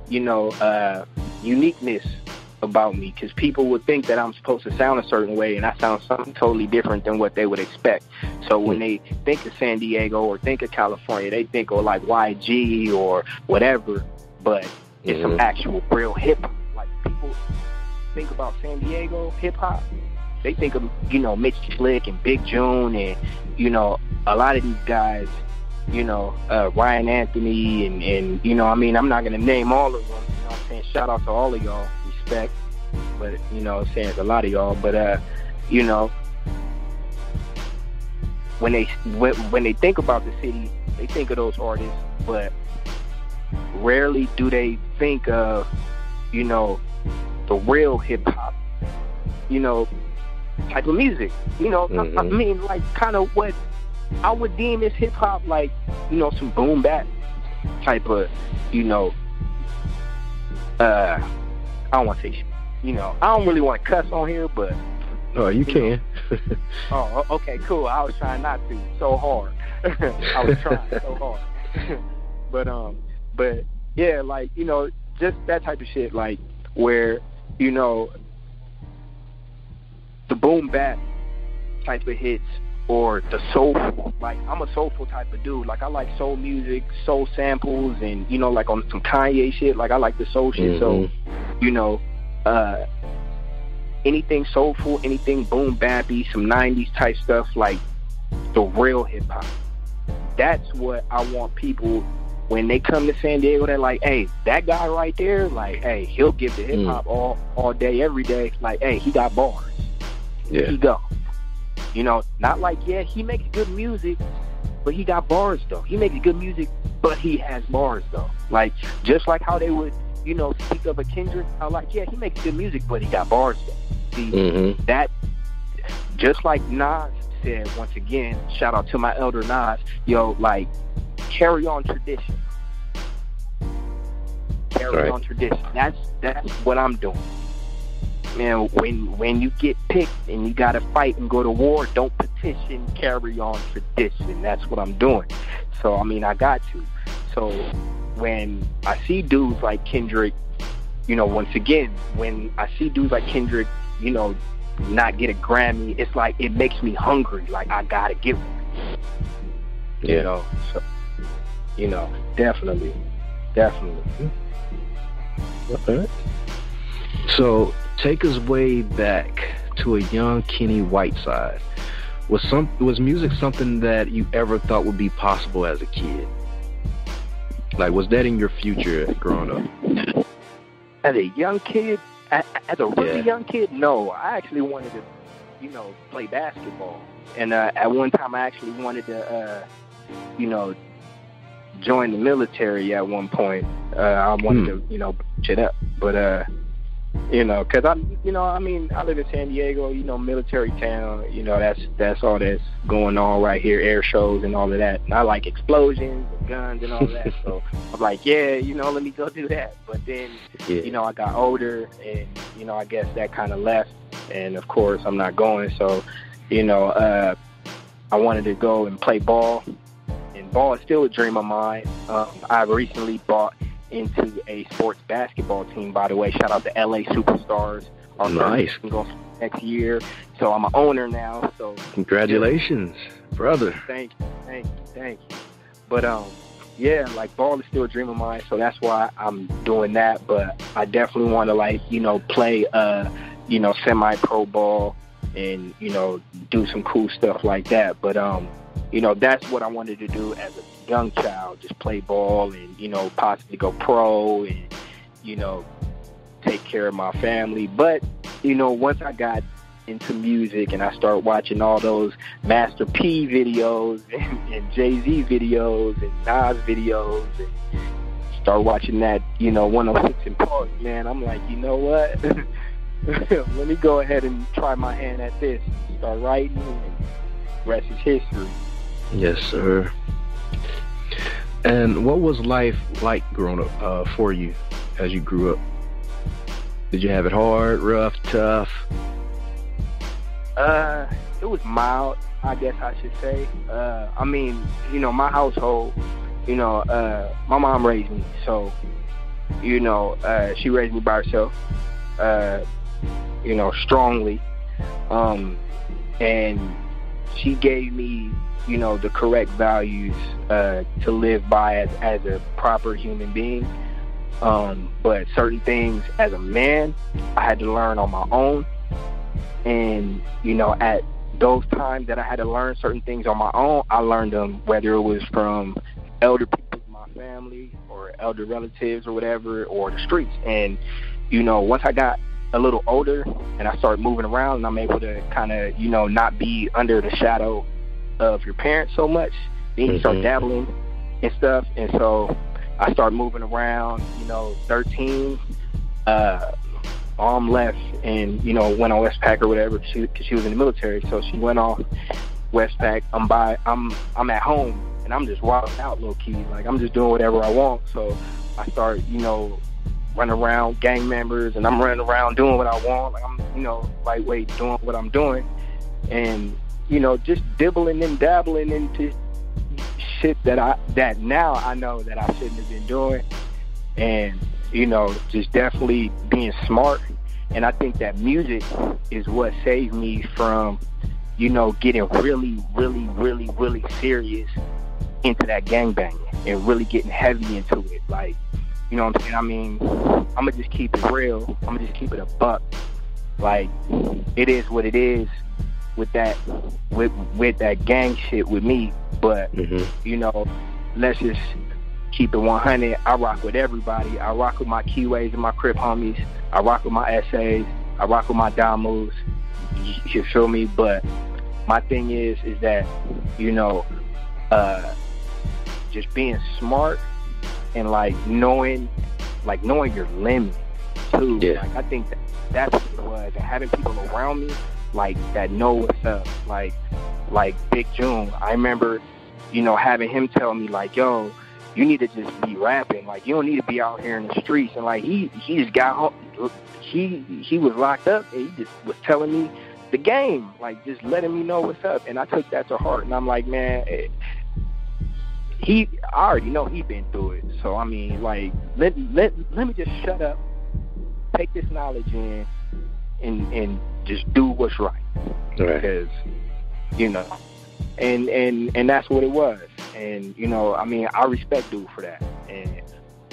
Speaker 6: you know, uniqueness about me, because people would think that I'm supposed to sound a certain way, and I sound something totally different than what they would expect. So when they think of San Diego or think of California, they think of, like, YG or whatever, but it's some actual real hip-hop. Like, people think about San Diego hip-hop, they think of, you know, Mitch Slick and Big June, and, you know, a lot of these guys, you know, Ryan Anthony, and you know, I mean, I'm not going to name all of them, you know what I'm saying? Shout out to all of y'all. Respect. But, you know what I'm saying, it's a lot of y'all. But, you know, when they think about the city, they think of those artists, but rarely do they think of, you know, the real hip-hop, you know, type of music. You know, I mean, like, kind of what I would deem as hip-hop, like, you know, some boom bap type of, you know, I don't want to say, you know, I don't really want to cuss on here, but...
Speaker 2: Oh, you can.
Speaker 6: Oh, okay, cool. I was trying not to so hard. I was trying so hard. But, yeah, like, you know, just that type of shit, like, where, you know, the boom bap type of hits, or the soulful, like, I'm a soulful type of dude. Like, I like soul music, soul samples, and, you know, like, on some Kanye shit, like, I like the soul shit. So, you know, anything soulful, anything boom bappy, some 90s type stuff, like the real hip-hop. That's what I want people, when they come to San Diego, they're like, hey, that guy right there, like, hey, he'll give the hip-hop all day, every day. Like, hey, he got bars.
Speaker 2: Yeah.
Speaker 6: He go. You know, not like, yeah, he makes good music, but he got bars, though. He makes good music, but he has bars, though. Like, just like how they would, you know, speak of a Kendrick, I like, yeah, he makes good music, but he got bars, though. See, that, just like Nas said, once again, shout out to my elder Nas, yo, like, carry on tradition. Carry on tradition. That's what I'm doing. Man, when you get picked and you gotta fight and go to war, don't petition, carry on tradition. That's what I'm doing. So, I mean, I got to. So, when I see dudes like Kendrick, you know, once again, when I see dudes like Kendrick, you know, not get a Grammy, it's like, it makes me hungry. Like, I gotta get one.
Speaker 2: Yeah.
Speaker 6: You know, so, you know, definitely.
Speaker 2: Okay. So, take us way back to a young Kenny Whiteside. Was music something that you ever thought would be possible as a kid? Like, was that in your future growing up?
Speaker 6: As a young kid, as a really young kid, no. I actually wanted to, play basketball. And at one time, I actually wanted to, join the military at one point. I wanted to, shit up. But, because I live in San Diego, military town, that's all that's going on right here, air shows and all of that. And I like explosions and guns and all that. So I'm like, let me go do that. But then, I got older and, I guess that kind of left. And of course, I'm not going. So, I wanted to go and play ball. And ball is still a dream of mine. I recently bought into a sports basketball team, by the way. Shout out to LA Superstars.
Speaker 2: Nice.
Speaker 6: Next year. So I'm an owner now. So
Speaker 2: congratulations, brother.
Speaker 6: Thank you. But like ball is still a dream of mine. So that's why I'm doing that. But I definitely want to play semi-pro ball and do some cool stuff like that. But that's what I wanted to do as a young child, just play ball and, possibly go pro and, take care of my family. But, once I got into music and I started watching all those Master P videos and Jay-Z videos and Nas videos and start watching that, 106 in Park, man, I'm like, you know what? Let me go ahead and try my hand at this. Start writing and the rest is history.
Speaker 2: Yes, sir. And what was life like growing up for you as you grew up? Did you have it hard, rough, tough?
Speaker 6: It was mild, I guess I should say. My household, my mom raised me. So, she raised me by herself, strongly. And she gave me the correct values to live by as a proper human being. But certain things as a man, I had to learn on my own. And, at those times that I had to learn certain things on my own, I learned them, whether it was from elder people in my family or elder relatives or whatever, or the streets. And, once I got a little older and I started moving around and I'm able to kind of, not be under the shadow of your parents so much, then you start dabbling and stuff. And so I started moving around, 13, mom left and, went on Westpac or whatever, because she was in the military. So she went off Westpac. I'm at home and I'm just wilding out low key. Like, I'm just doing whatever I want. So I start, running around gang members and I'm running around doing what I want. Like, I'm, lightweight doing what I'm doing. And, just dibbling and dabbling into shit that now I know that I shouldn't have been doing. And, just definitely being smart. And I think that music is what saved me from, getting really, really, really, really serious into that gangbanging and really getting heavy into it. Like, you know what I'm saying? I mean, I'm going to just keep it real. I'm going to just keep it a buck. Like, it is what it is with that with that gang shit with me. But, let's just keep it 100. I rock with everybody. I rock with my Keyways and my Crip homies. I rock with my essays. I rock with my Damus. You feel me? But my thing is that, just being smart and knowing your limit too. Yeah. Like, I think that's what it was. And having people around me that know what's up. Like Big June. I remember, having him tell me yo, you need to just be rapping. Like, you don't need to be out here in the streets. And he just got home. He was locked up and he just was telling me the game, just letting me know what's up. And I took that to heart. And I'm like, man, I already know he been through it. So I mean, let me just shut up, take this knowledge in, and just do what's right. Because and that's what it was. And I mean, I respect dude for that. And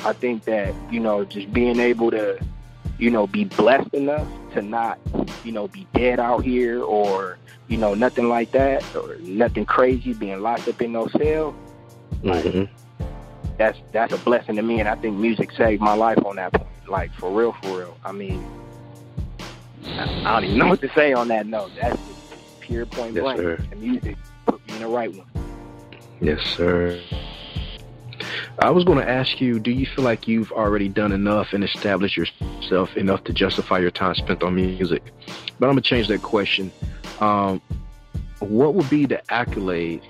Speaker 6: I think that just being able to be blessed enough to not be dead out here or nothing like that, or nothing crazy, being locked up in no cell. that's a blessing to me, and I think music saved my life on that point. Like, for real. I mean, I don't even know what to say on that note. That's just pure point blank.
Speaker 2: Sir.
Speaker 6: The music put me in the right one.
Speaker 2: Yes, sir. I was going to ask you, do you feel like you've already done enough and established yourself enough to justify your time spent on music? But I'm going to change that question. What would be the accolade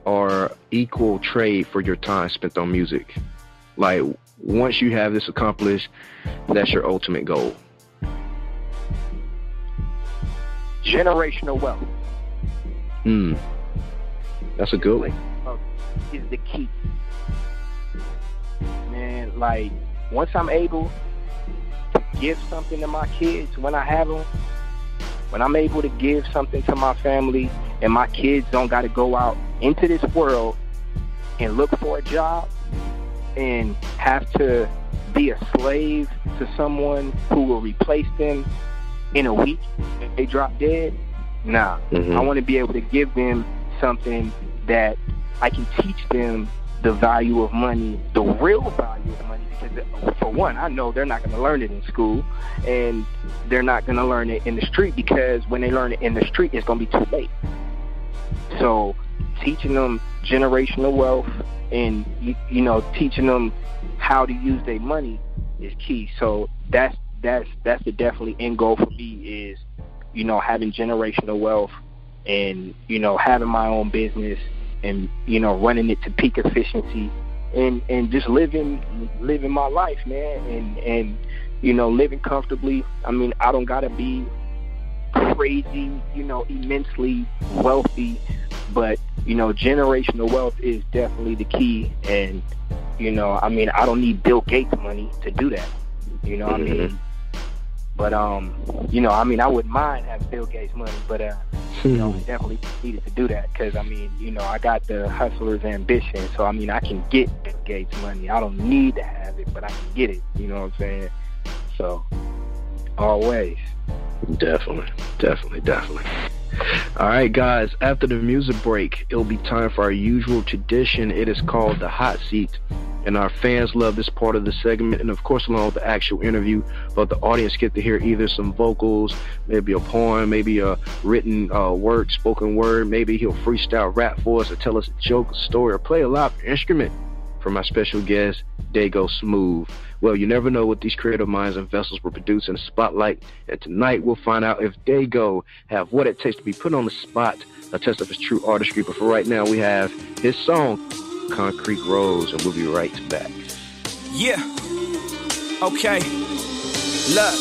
Speaker 2: or equal trade for your time spent on music? Like, once you have this accomplished, that's your ultimate goal.
Speaker 6: Generational wealth.
Speaker 2: That's a good one.
Speaker 6: Is the key. Man, like, once I'm able to give something to my kids when I have them, when I'm able to give something to my family and my kids don't got to go out into this world and look for a job and have to be a slave to someone who will replace them in a week if they drop dead, nah. I want to be able to give them something that I can teach them the value of money, the real value of money, because for one, I know they're not going to learn it in school, and they're not going to learn it in the street, because when they learn it in the street, it's going to be too late. So teaching them generational wealth and, you know, teaching them how to use their money is key. So that's the definitely end goal for me, is, you know, having generational wealth and, you know, having my own business and, you know, running it to peak efficiency and just living my life, man, and you know, living comfortably. I mean, I don't gotta be crazy, you know, immensely wealthy, but, you know, generational wealth is definitely the key. And, you know, I mean, I don't need Bill Gates money to do that, you know what I mean? But, you know, I mean, I wouldn't mind having Bill Gates money, but, you know, I definitely needed to do that, because, I mean, you know, I got the hustler's ambition, so, I mean, I can get Bill Gates money. I don't need to have it, but I can get it, you know what I'm saying? So, always.
Speaker 2: Definitely. All right, guys, after the music break, it'll be time for our usual tradition. It is called the Hot Seat, and our fans love this part of the segment, and of course, along with the actual interview, but the audience get to hear either some vocals, maybe a poem, maybe a written word, spoken word, maybe he'll freestyle rap for us or tell us a joke, a story, or play a live instrument from my special guest, Daygo Smoove. Well, you never know what these creative minds and vessels will produce in the spotlight, and tonight we'll find out if Daygo have what it takes to be put on the spot, a test of his true artistry. But for right now, we have his song, Concrete Rose, and we'll be right back.
Speaker 7: Yeah. Okay. Look.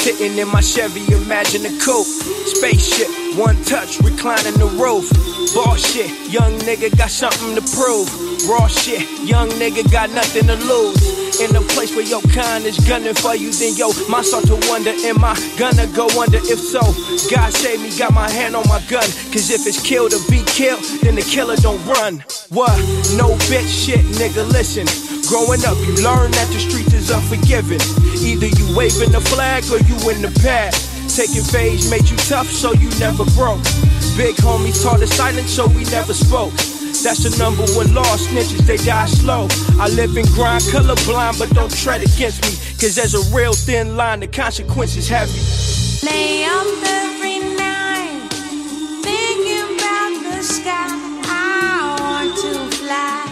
Speaker 7: Sitting in my Chevy, imagine a coupe. Spaceship, one touch, reclining the roof. Ball shit, young nigga got something to prove. Raw shit, young nigga got nothing to lose. In a place where your kind is gunning for you, then yo, my start to wonder, am I gonna go under? If so, God save me, got my hand on my gun. Cause if it's kill to be killed, then the killer don't run. What? No bitch shit, nigga, listen. Growing up, you learn that the streets is unforgiving. Either you waving the flag or you in the past. Taking phase made you tough, so you never broke. Big homies taught us silence, so we never spoke. That's the number one law, snitches, they die slow. I live in grind, colorblind, but don't tread against me. Cause there's a real thin line, the consequences heavy.
Speaker 8: Lay up every night, thinking about the sky. I want to fly,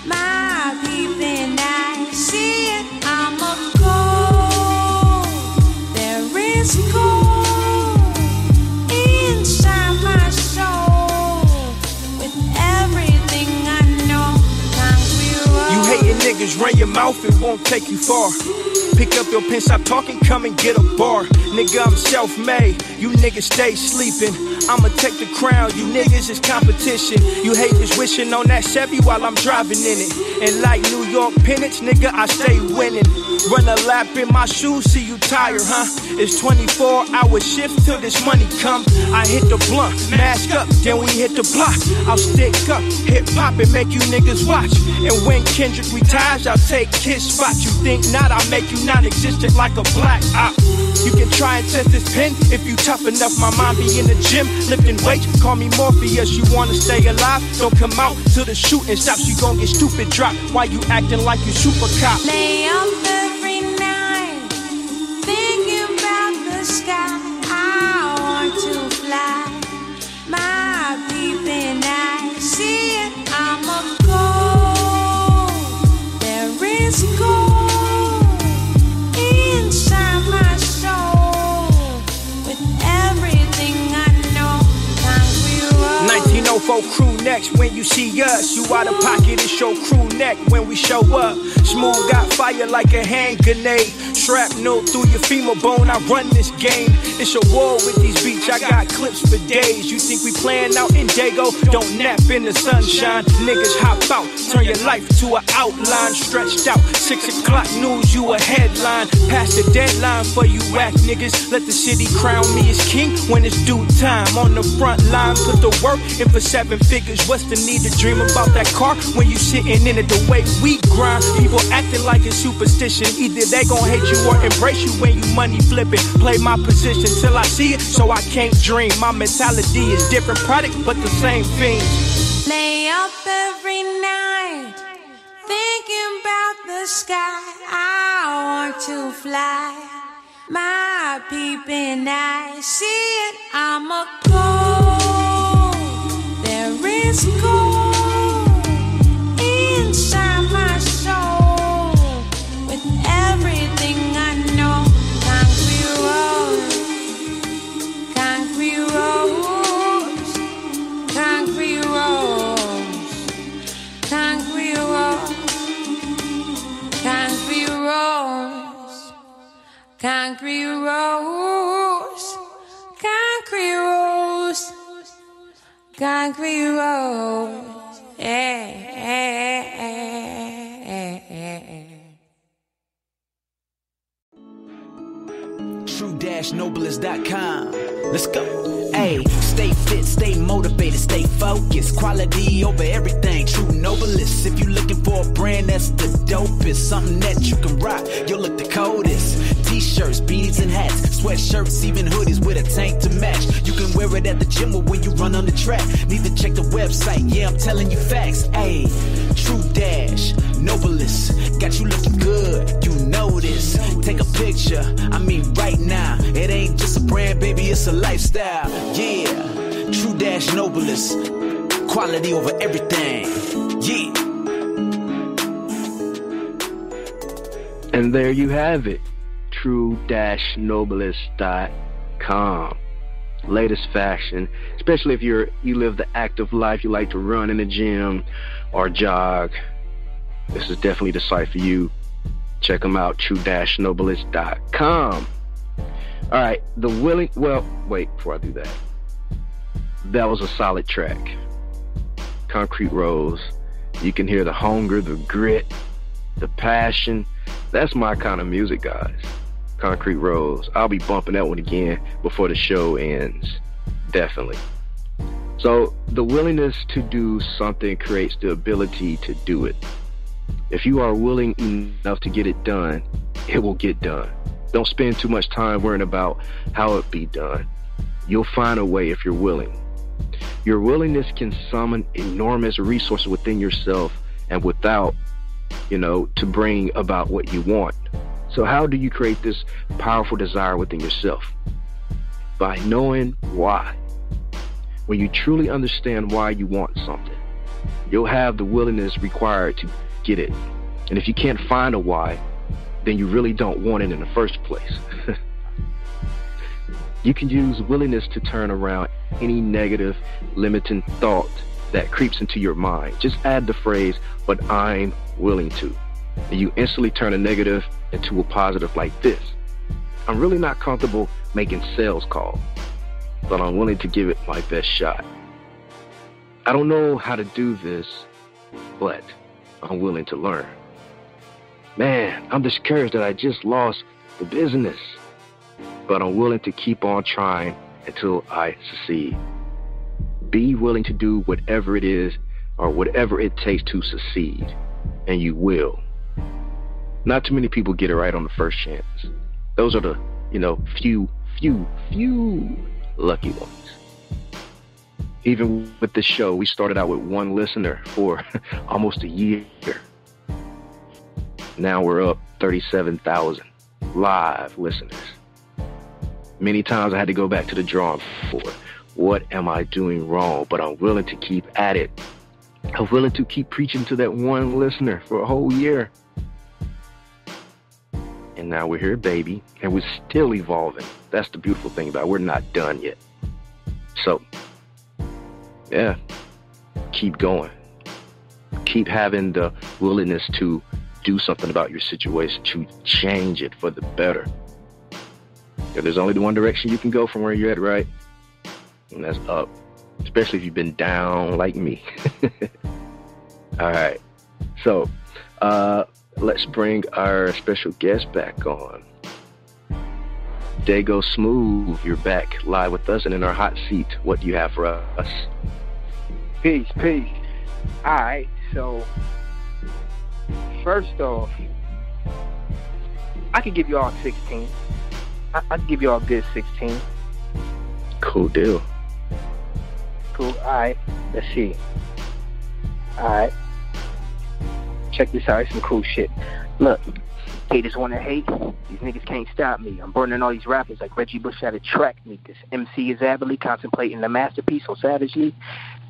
Speaker 8: my peeping eyes see it. I'm a gold, there is gold inside my soul. With everything I know,
Speaker 7: you hating niggas, run your mouth, it won't take you far. Pick up your pen, stop talking, come and get a bar. Nigga, I'm self-made, you niggas stay sleeping. I'ma take the crown, you niggas is competition. You haters wishing on that Chevy while I'm driving in it. And like New York pennants, nigga, I stay winning. Run a lap in my shoes, see you tired, huh? It's 24-hour shift till this money come. I hit the blunt, mask up, then we hit the block. I'll stick up, hip hop and make you niggas watch. And when Kendrick retires, I'll take his spot. You think not, I make you non-existent like a black op. You can try and test this pen if you tough enough. My mind be in the gym, lifting weights. Call me Morpheus, you wanna stay alive? Don't come out till the shooting stops. You gon' get stupid dropped. Why you acting like you super cop?
Speaker 8: Lay up every night, thinking about the sky. I want to fly, my peeping eyes. See it, I'm a gold. There is gold inside my soul. With everything I know, concrete road.
Speaker 7: 1904 crew next. When you see us, you out of pocket, it's your crew neck. When we show up, Smooth got fire like a hand grenade. Shrapnel through your femur bone, I run this game. It's a war with these beats, I got clips for days. You think we playing out in Daygo? Don't nap in the sunshine. Niggas hop out, turn your life to an outline. Stretched out, 6 o'clock news, you a headline. Past the deadline for you whack niggas. Let the city crown me as king when it's due time. On the front line, put the work in for 7 figures. What's the need to dream about that car when you sitting in it? The way we grind, people acting like it's superstition. Either they gon' hate you or embrace you when you money flipping. Play my position till I see it, so I can't dream. My mentality is different product, but the same thing.
Speaker 8: Lay up every night, thinking about the sky. I want to fly, my peeping eyes. See it, I'm a gold. There is gold inside my soul. With everything I know, concrete roads, concrete roads, concrete roads, concrete roads, concrete roads, concrete roads, concrete roads, concrete roads,
Speaker 9: True-noblest.com. Let's go. Hey, stay fit, stay motivated, stay focused. Quality over everything. True Noblest. If you're looking for a brand that's the dopest, something that you can rock, you'll look the coldest. T-shirts, beanies and hats, sweatshirts, even hoodies with a tank to match. You can wear it at the gym or when you run on the track. Need to check the website, yeah, I'm telling you facts. Hey, True-Noblest. Got you looking good, you know this. Take a picture, I mean right now. It ain't just a brand, baby, it's a lifestyle. Yeah, True-Noblest. Quality over everything. Yeah.
Speaker 2: And there you have it. True-Noblest.com. Latest fashion, especially if you live the active life, you like to run in the gym or jog. This is definitely the site for you. Check them out, True-Noblest.com. All right, wait, before I do that. That was a solid track. Concrete Rose. You can hear the hunger, the grit, the passion. That's my kind of music, guys. Concrete Rose. I'll be bumping that one again before the show ends. Definitely. So the willingness to do something creates the ability to do it. If you are willing enough to get it done, it will get done. Don't spend too much time worrying about how it be done. You'll find a way if you're willing. Your willingness can summon enormous resources within yourself and without, to bring about what you want. So how do you create this powerful desire within yourself? By knowing why. When you truly understand why you want something, you'll have the willingness required to get it. And if you can't find a why, then you really don't want it in the first place. You can use willingness to turn around any negative, limiting thought that creeps into your mind. Just add the phrase, but I'm willing to. And you instantly turn a negative into a positive like this. I'm really not comfortable making sales calls, but I'm willing to give it my best shot. I don't know how to do this, but I'm willing to learn. Man, I'm discouraged that I just lost the business, but I'm willing to keep on trying until I succeed. Be willing to do whatever it is or whatever it takes to succeed, and you will. Not too many people get it right on the first chance. Those are the, few lucky ones. Even with this show, we started out with one listener for almost a year. Now we're up 37,000 live listeners. Many times I had to go back to the drawing board. What am I doing wrong? But I'm willing to keep at it. I'm willing to keep preaching to that one listener for a whole year. And now we're here, baby, and we're still evolving. That's the beautiful thing about it. We're not done yet. So, yeah, keep going. Keep having the willingness to do something about your situation, to change it for the better. If there's only one direction you can go from where you're at, right? And that's up. Especially if you've been down like me. All right. So, let's bring our special guest back on. Daygo Smoove, you're back live with us and in our hot seat. What do you have for us?
Speaker 6: Peace. All right, so first off, I could give you all 16. I'd give you all a good 16.
Speaker 2: Cool deal.
Speaker 6: Cool. All right, let's see. All right. Check this out. It's some cool shit. Look, haters want to hate. These niggas can't stop me. I'm burning all these rappers like Reggie Bush at a track meet. This MC is avidly contemplating the masterpiece so savagely.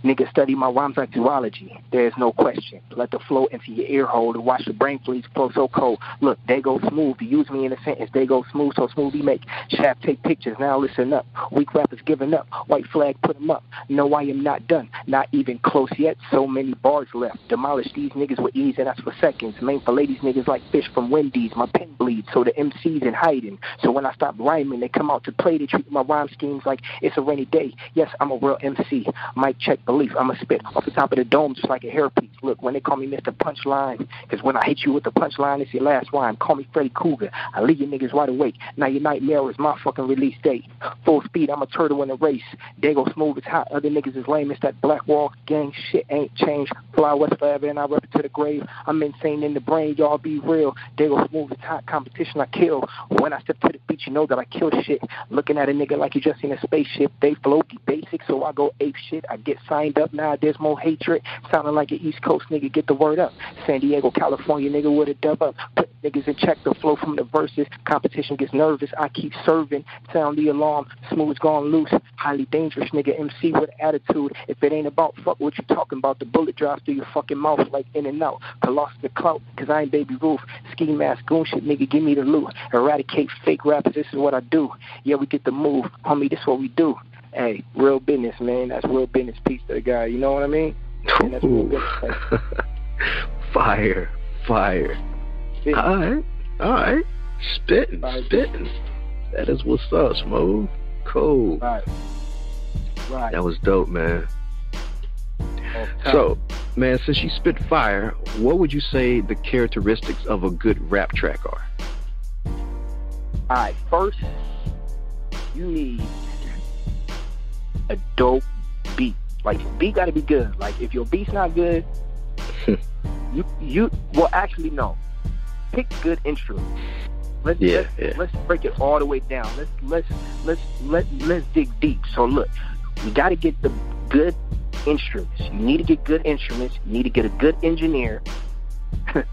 Speaker 6: Niggas study my rhymes like zoology. There's no question. Let the flow into your ear hole and watch the brain freeze flow so cold. Look, Daygo Smoove. You use me in a sentence. Daygo Smooth, so smooth he make. Shaft take pictures. Now listen up. Weak rappers giving up. White flag, put them up. No, I am not done. Not even close yet. So many bars left. Demolish these niggas with ease, and that's for seconds. Main for ladies niggas like fish from Wendy's. My pen bleeds, so the MC's in hiding. So when I stop rhyming, they come out to play. They treat my rhyme schemes like it's a rainy day. Yes, I'm a real MC. Mic check belief. I'm a spit off the top of the dome just like a hairpiece. Look, when they call me Mr. Punchline, because when I hit you with the punchline, it's your last rhyme. Call me Freddy Cougar. I leave you niggas wide awake. Now your nightmare is my fucking release date. Full speed, I'm a turtle in a race. Daygo Smoove is hot. Other niggas is lame. It's that Black Wall gang shit ain't changed. Fly west forever and I rep it to the grave. I'm insane in the brain. Y'all be real. Daygo Smoove is hot. Competition I kill. When I step to the beach, you know that I kill shit. Looking at a nigga like you just seen a spaceship. They float the basics, so I go ape shit. I get signed up now. There's more hatred. Sounding like an East Coast nigga. Get the word up. San Diego, California nigga with a dub up. Put niggas in check. The flow from the verses. Competition gets nervous. I keep serving. Sound the alarm. Smooth's gone loose. Highly dangerous nigga. MC with attitude. If it ain't about fuck what you talking about, the bullet drives through your fucking mouth like in and out. Lost the clout, cause I ain't Baby Ruth. Ski mask, goon shit, nigga, give me the loot. Eradicate fake rappers, this is what I do. Yeah, we get the move. Homie, this what we do. Hey, real business, man. That's real business. Peace to the guy. You know what I mean? And that's real business.
Speaker 2: Fire. Spitting. All right. Spitting. That is what's up, Smoove. Cool.
Speaker 6: Right.
Speaker 2: That was dope, man. So, man, since you spit fire, what would you say the characteristics of a good rap track are?
Speaker 6: All right, first, you need a dope beat. Like, the beat got to be good. Like, if your beat's not good, well, actually, no. Pick good instruments. Let's break it all the way down. Let's dig deep. So, look, we got to get the good instruments. You need to get good instruments. You need to get a good engineer. Because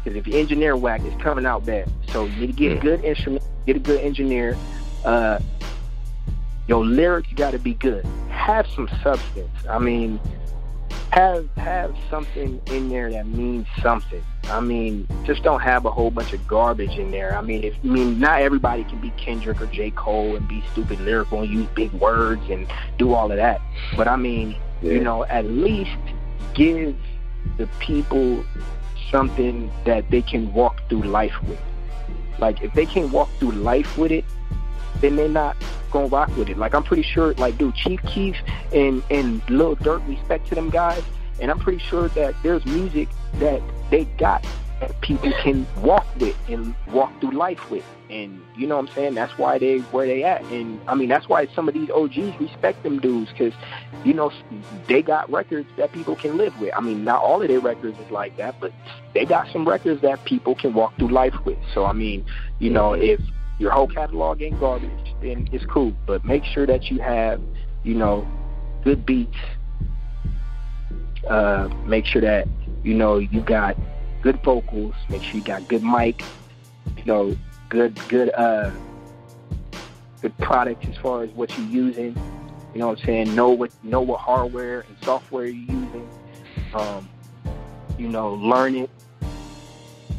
Speaker 6: if your engineer whack, it's coming out bad. So you need to get a good instrument, get a good engineer. Your lyrics got to be good. Have some substance. I mean, have something in there that means something. I mean, just don't have a whole bunch of garbage in there. I mean, not everybody can be Kendrick or J. Cole and be stupid lyrical and use big words and do all of that. But I mean, you know, at least give the people something that they can walk through life with. Like, if they can't walk through life with it, then they're not gonna rock with it. Like, I'm pretty sure, like, dude, Chief Keef and Lil Durk, respect to them guys, and I'm pretty sure that there's music that they got that people can walk with and walk through life with. And you know what I'm saying? That's why where they at. And I mean, that's why some of these OGs respect them dudes, because, you know, they got records that people can live with. I mean, not all of their records is like that, but they got some records that people can walk through life with. So, I mean, you know, if your whole catalog ain't garbage, then it's cool. But make sure that you have, you know, good beats. Make sure that, you know, you got good vocals. Make sure you got good mic. You know, good product as far as what you're using. You know what I'm saying? Know what hardware and software you're using. You know, learn it,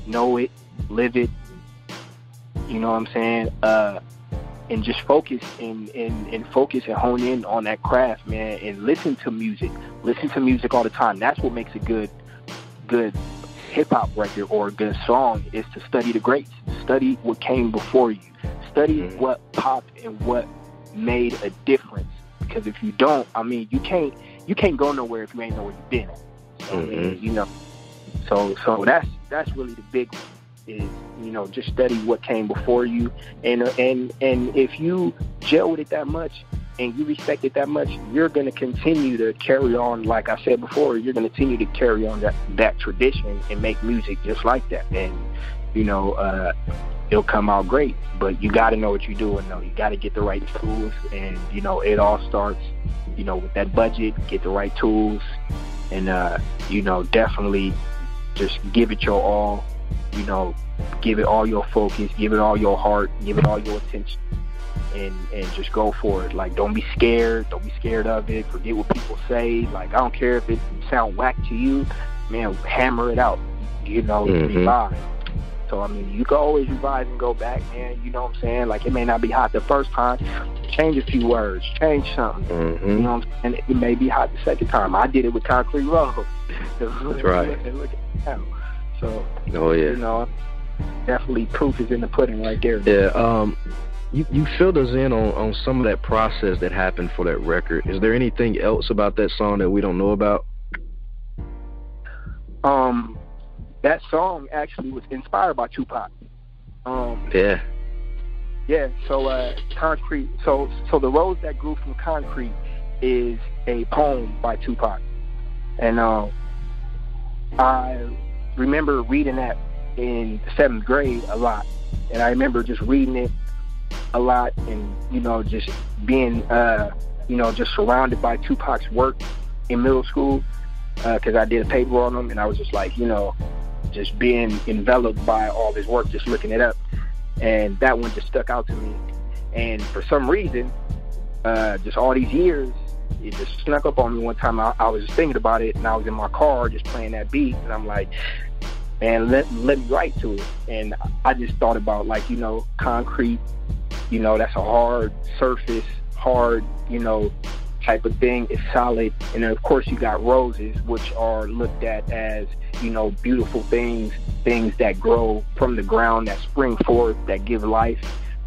Speaker 6: know it, live it. You know what I'm saying? And just focus and focus and hone in on that craft, man. And listen to music. Listen to music all the time. That's what makes a good hip-hop record or a good song, is to study the greats. Study what came before you. Study what popped and what made a difference. Because if you don't, I mean, you can't go nowhere if you ain't know where you've been at. So, I mean, you know, so that's really the big one, is, you know, just study what came before you. And if you gel with it that much and you respect it that much, you're going to continue to carry on. Like I said before, you're going to continue to carry on that tradition and make music just like that. And, you know, it'll come out great. But you got to know what you're doing, though. You got to get the right tools. And, you know, it all starts, you know, with that budget, get the right tools. And, you know, definitely just give it your all. You know, give it all your focus, give it all your heart, give it all your attention. And just go for it. Like, don't be scared. Don't be scared of it. Forget what people say. Like, I don't care if it sound whack to you. Man, hammer it out. You know, revise. So, I mean, you can always revise and go back, man. You know what I'm saying? Like, it may not be hot the first time. Change a few words. Change something. You know what I'm saying? It may be hot the second time. I did it with Concrete Road.
Speaker 2: That's right.
Speaker 6: Look at now. So,
Speaker 2: you
Speaker 6: know, definitely proof is in the pudding right there.
Speaker 2: Yeah. You filled us in on some of that process that happened for that record. Is there anything else about that song that we don't know about?
Speaker 6: That song actually was inspired by Tupac.
Speaker 2: Yeah.
Speaker 6: So Concrete. So the Rose That Grew from Concrete is a poem by Tupac, and I remember reading that in the 7th grade a lot, and I remember just reading it a lot, and, you know, just being you know, just surrounded by Tupac's work in middle school, because I did a paper on him, and I was just like, you know, just being enveloped by all his work, just looking it up, and that one just stuck out to me. And for some reason, just all these years, it just snuck up on me one time. I was just thinking about it, and I was in my car just playing that beat, and I'm like, man, let me write to it. And I just thought about, like, you know, concrete, you know, that's a hard surface, hard, you know, type of thing. It's solid. And then, of course, you got roses, which are looked at as, you know, beautiful things that grow from the ground, that spring forth, that give life.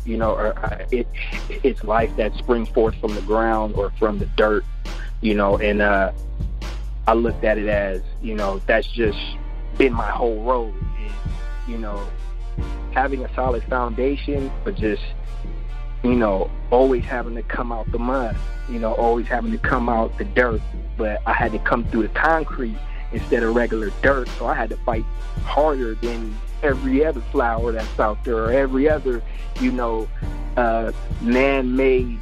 Speaker 6: You know, it's life that springs forth from the ground or from the dirt, you know. And I looked at it as, you know, that's just been my whole road, is, you know, having a solid foundation, but just, you know, always having to come out the mud, you know, always having to come out the dirt. But I had to come through the concrete instead of regular dirt, so I had to fight harder than every other flower that's out there, or every other, you know, man-made,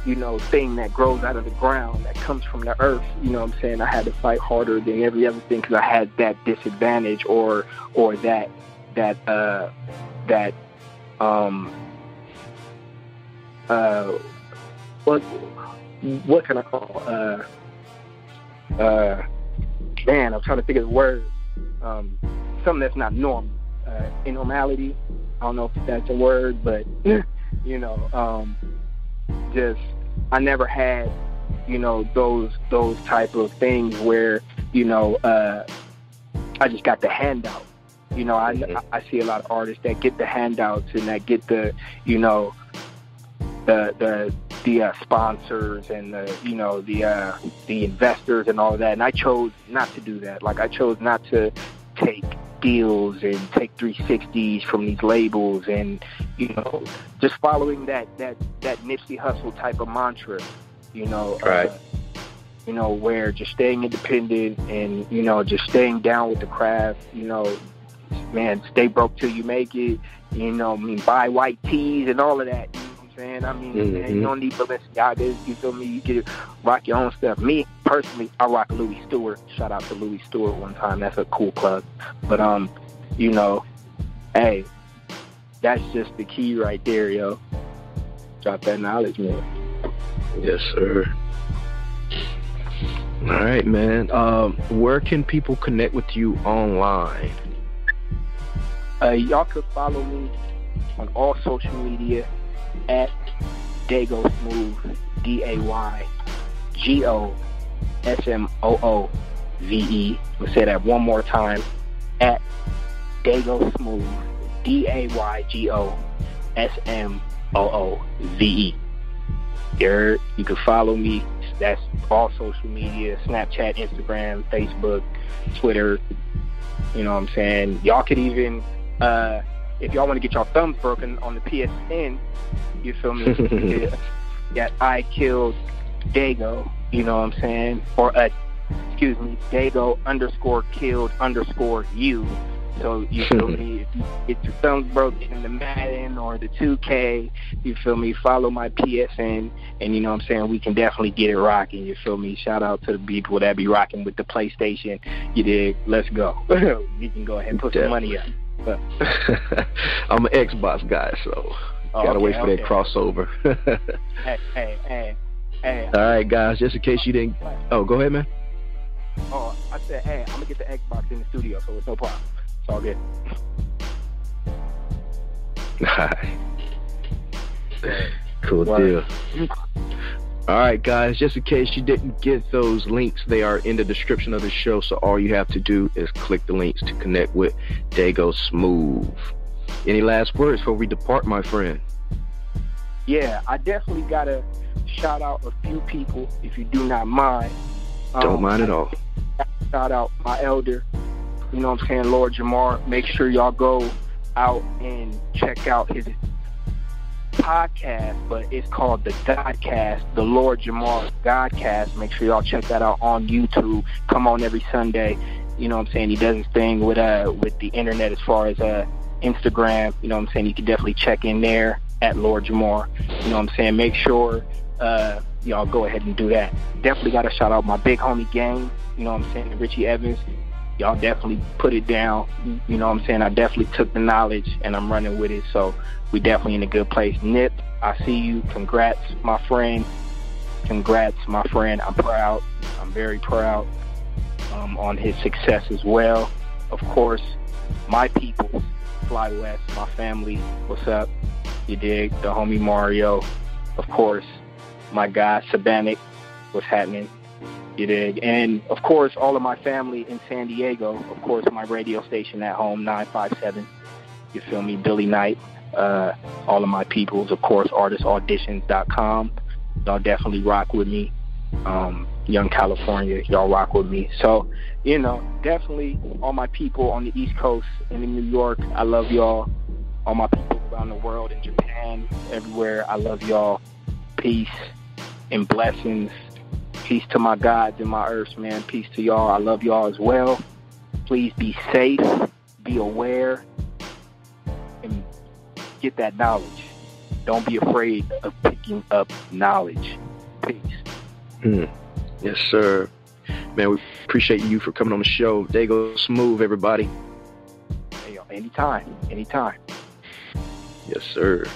Speaker 6: you know, thing that grows out of the ground, that comes from the earth. You know what I'm saying? I had to fight harder than every other thing because I had that disadvantage or that what can I call, man, I'm trying to think of the word, something that's not normal, normality. I don't know if that's a word, but you know, just I never had, you know, those type of things where, you know, I just got the handout. You know, I see a lot of artists that get the handouts and that get the, you know, the sponsors and the, you know, the investors and all of that. And I chose not to do that. Like, I chose not to take deals and take 360s from these labels, and just following that Nipsey Hussle type of mantra,
Speaker 2: right.
Speaker 6: Where just staying independent and just staying down with the craft, man, stay broke till you make it, buy white tees and all of that, man, you don't need Balenciagas, you feel me? You get rock your own stuff. Me personally, I rock Louis Stewart. Shout out to Louis Stewart one time. That's a cool plug. But hey, that's just the key right there, yo. Drop that knowledge, man.
Speaker 2: Yes, sir. All right, man. Where can people connect with you online?
Speaker 6: Y'all could follow me on all social media at Daygo Smoove, DaygoSmoove. We'll say that one more time, at Daygo Smoove, DaygoSmoove. You can follow me. That's all social media: Snapchat, Instagram, Facebook, Twitter. You know what I'm saying? Y'all could even, if y'all want to get your thumbs broken on the PSN, you feel me? That I killed Daygo, you know what I'm saying? Or, Daygo_killed_you. So, you feel me? If you get your thumbs broken in the Madden or the 2K, you feel me? Follow my PSN, and you know what I'm saying? We can definitely get it rocking, you feel me? Shout out to the people that be rocking with the PlayStation. You dig? Let's go. We can go ahead and put some money up.
Speaker 2: I'm an Xbox guy, so gotta wait for that crossover.
Speaker 6: Hey.
Speaker 2: All right, guys, just in case you didn't... Oh, go ahead, man.
Speaker 6: Oh, I said, hey, I'm gonna get the Xbox in the studio, so it's no problem. It's all good.
Speaker 2: Cool deal. All right, guys, just in case you didn't get those links, they are in the description of the show, so all you have to do is click the links to connect with Daygo Smoove. Any last words before we depart, my friend?
Speaker 6: Yeah, I definitely got to shout out a few people, if you do not mind.
Speaker 2: Don't mind at all.
Speaker 6: Shout out my elder, you know what I'm saying, Lord Jamar. Make sure y'all go out and check out his podcast, but it's called the Godcast, the Lord Jamar Godcast. Make sure y'all check that out on YouTube. Come on every Sunday. You know what I'm saying? He does his thing with the internet as far as Instagram. You know what I'm saying? You can definitely check in there at Lord Jamar. You know what I'm saying? Make sure y'all go ahead and do that. Definitely got to shout out my big homie gang. You know what I'm saying? Richie Evans. Y'all definitely put it down. You know what I'm saying? I definitely took the knowledge and I'm running with it. So we definitely in a good place. Nip, I see you. Congrats, my friend. Congrats, my friend. I'm proud. I'm very proud on his success as well. Of course, my people, Fly West, my family. What's up? You dig? The homie Mario. Of course, my guy Sabanic. What's happening? You dig? And, of course, all of my family in San Diego. Of course, my radio station at home, 957. You feel me? Billy Knight. All of my peoples, of course, artistauditions.com. Y'all definitely rock with me. Young California, y'all rock with me. So, definitely all my people on the East Coast and in New York, I love y'all. All my people around the world, in Japan, everywhere, I love y'all. Peace and blessings. Peace to my gods and my earths, man. Peace to y'all. I love y'all as well. Please be safe, be aware, and get that knowledge. Don't be afraid of picking up knowledge. Peace.
Speaker 2: Yes, sir. Man, we appreciate you for coming on the show. Daygo Smoove, everybody.
Speaker 6: Hey, anytime.
Speaker 2: Yes, sir.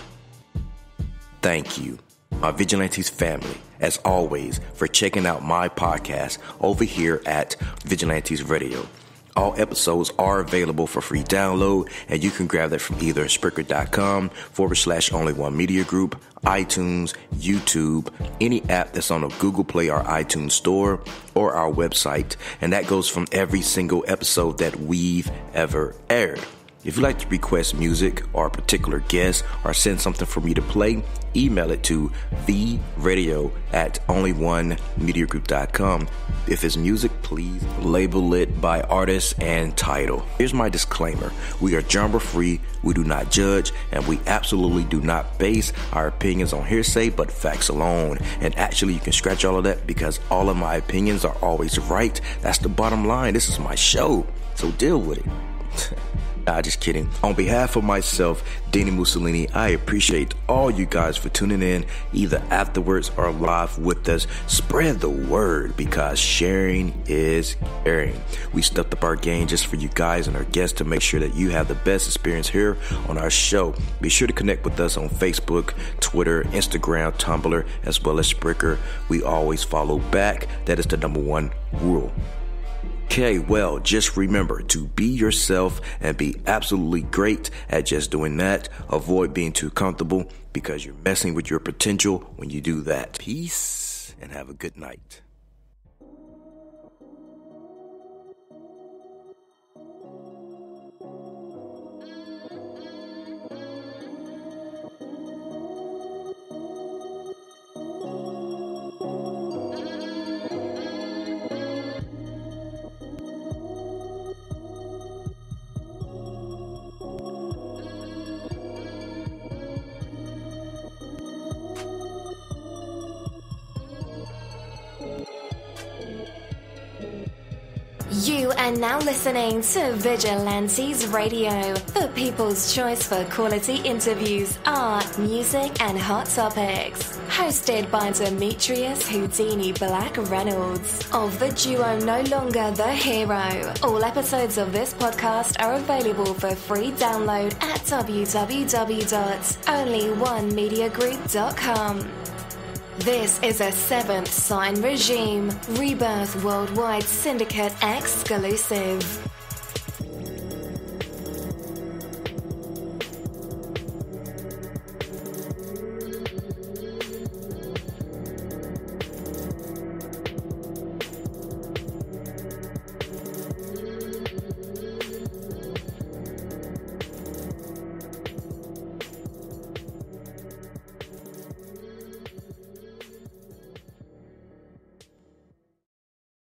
Speaker 3: Thank you, my Vigilantes family, as always, for checking out my podcast over here at Vigilantes Radio. All episodes are available for free download, and you can grab that from either Spreaker.com/only1mediagroup, iTunes, YouTube, any app that's on a Google Play or iTunes store, or our website. And that goes from every single episode that we've ever aired. If you'd like to request music or a particular guest or send something for me to play, email it to theradio@onlyonemediagroup.com. If it's music, please label it by artist and title. Here's my disclaimer. We are genre free, we do not judge, and we absolutely do not base our opinions on hearsay but facts alone. And actually, you can scratch all of that because all of my opinions are always right. That's the bottom line. This is my show, so deal with it. Nah, just kidding. On behalf of myself, Dini-Mussolini, I appreciate all you guys for tuning in, either afterwards or live with us. Spread the word because sharing is caring. We stepped up our game just for you guys and our guests to make sure that you have the best experience here on our show. Be sure to connect with us on Facebook, Twitter, Instagram, Tumblr, as well as Spreaker. We always follow back. That is the number one rule. Okay, well, just remember to be yourself and be absolutely great at just doing that. Avoid being too comfortable because you're messing with your potential when you do that. Peace and have a good night.
Speaker 1: You are now listening to Vigilantes Radio, the people's choice for quality interviews, art, music, and hot topics. Hosted by Demetrius Houdini Black Reynolds of the duo No Longer the Hero. All episodes of this podcast are available for free download at www.onlyonemediagroup.com. This is a Seventh Sign Regime Rebirth Worldwide Syndicate exclusive.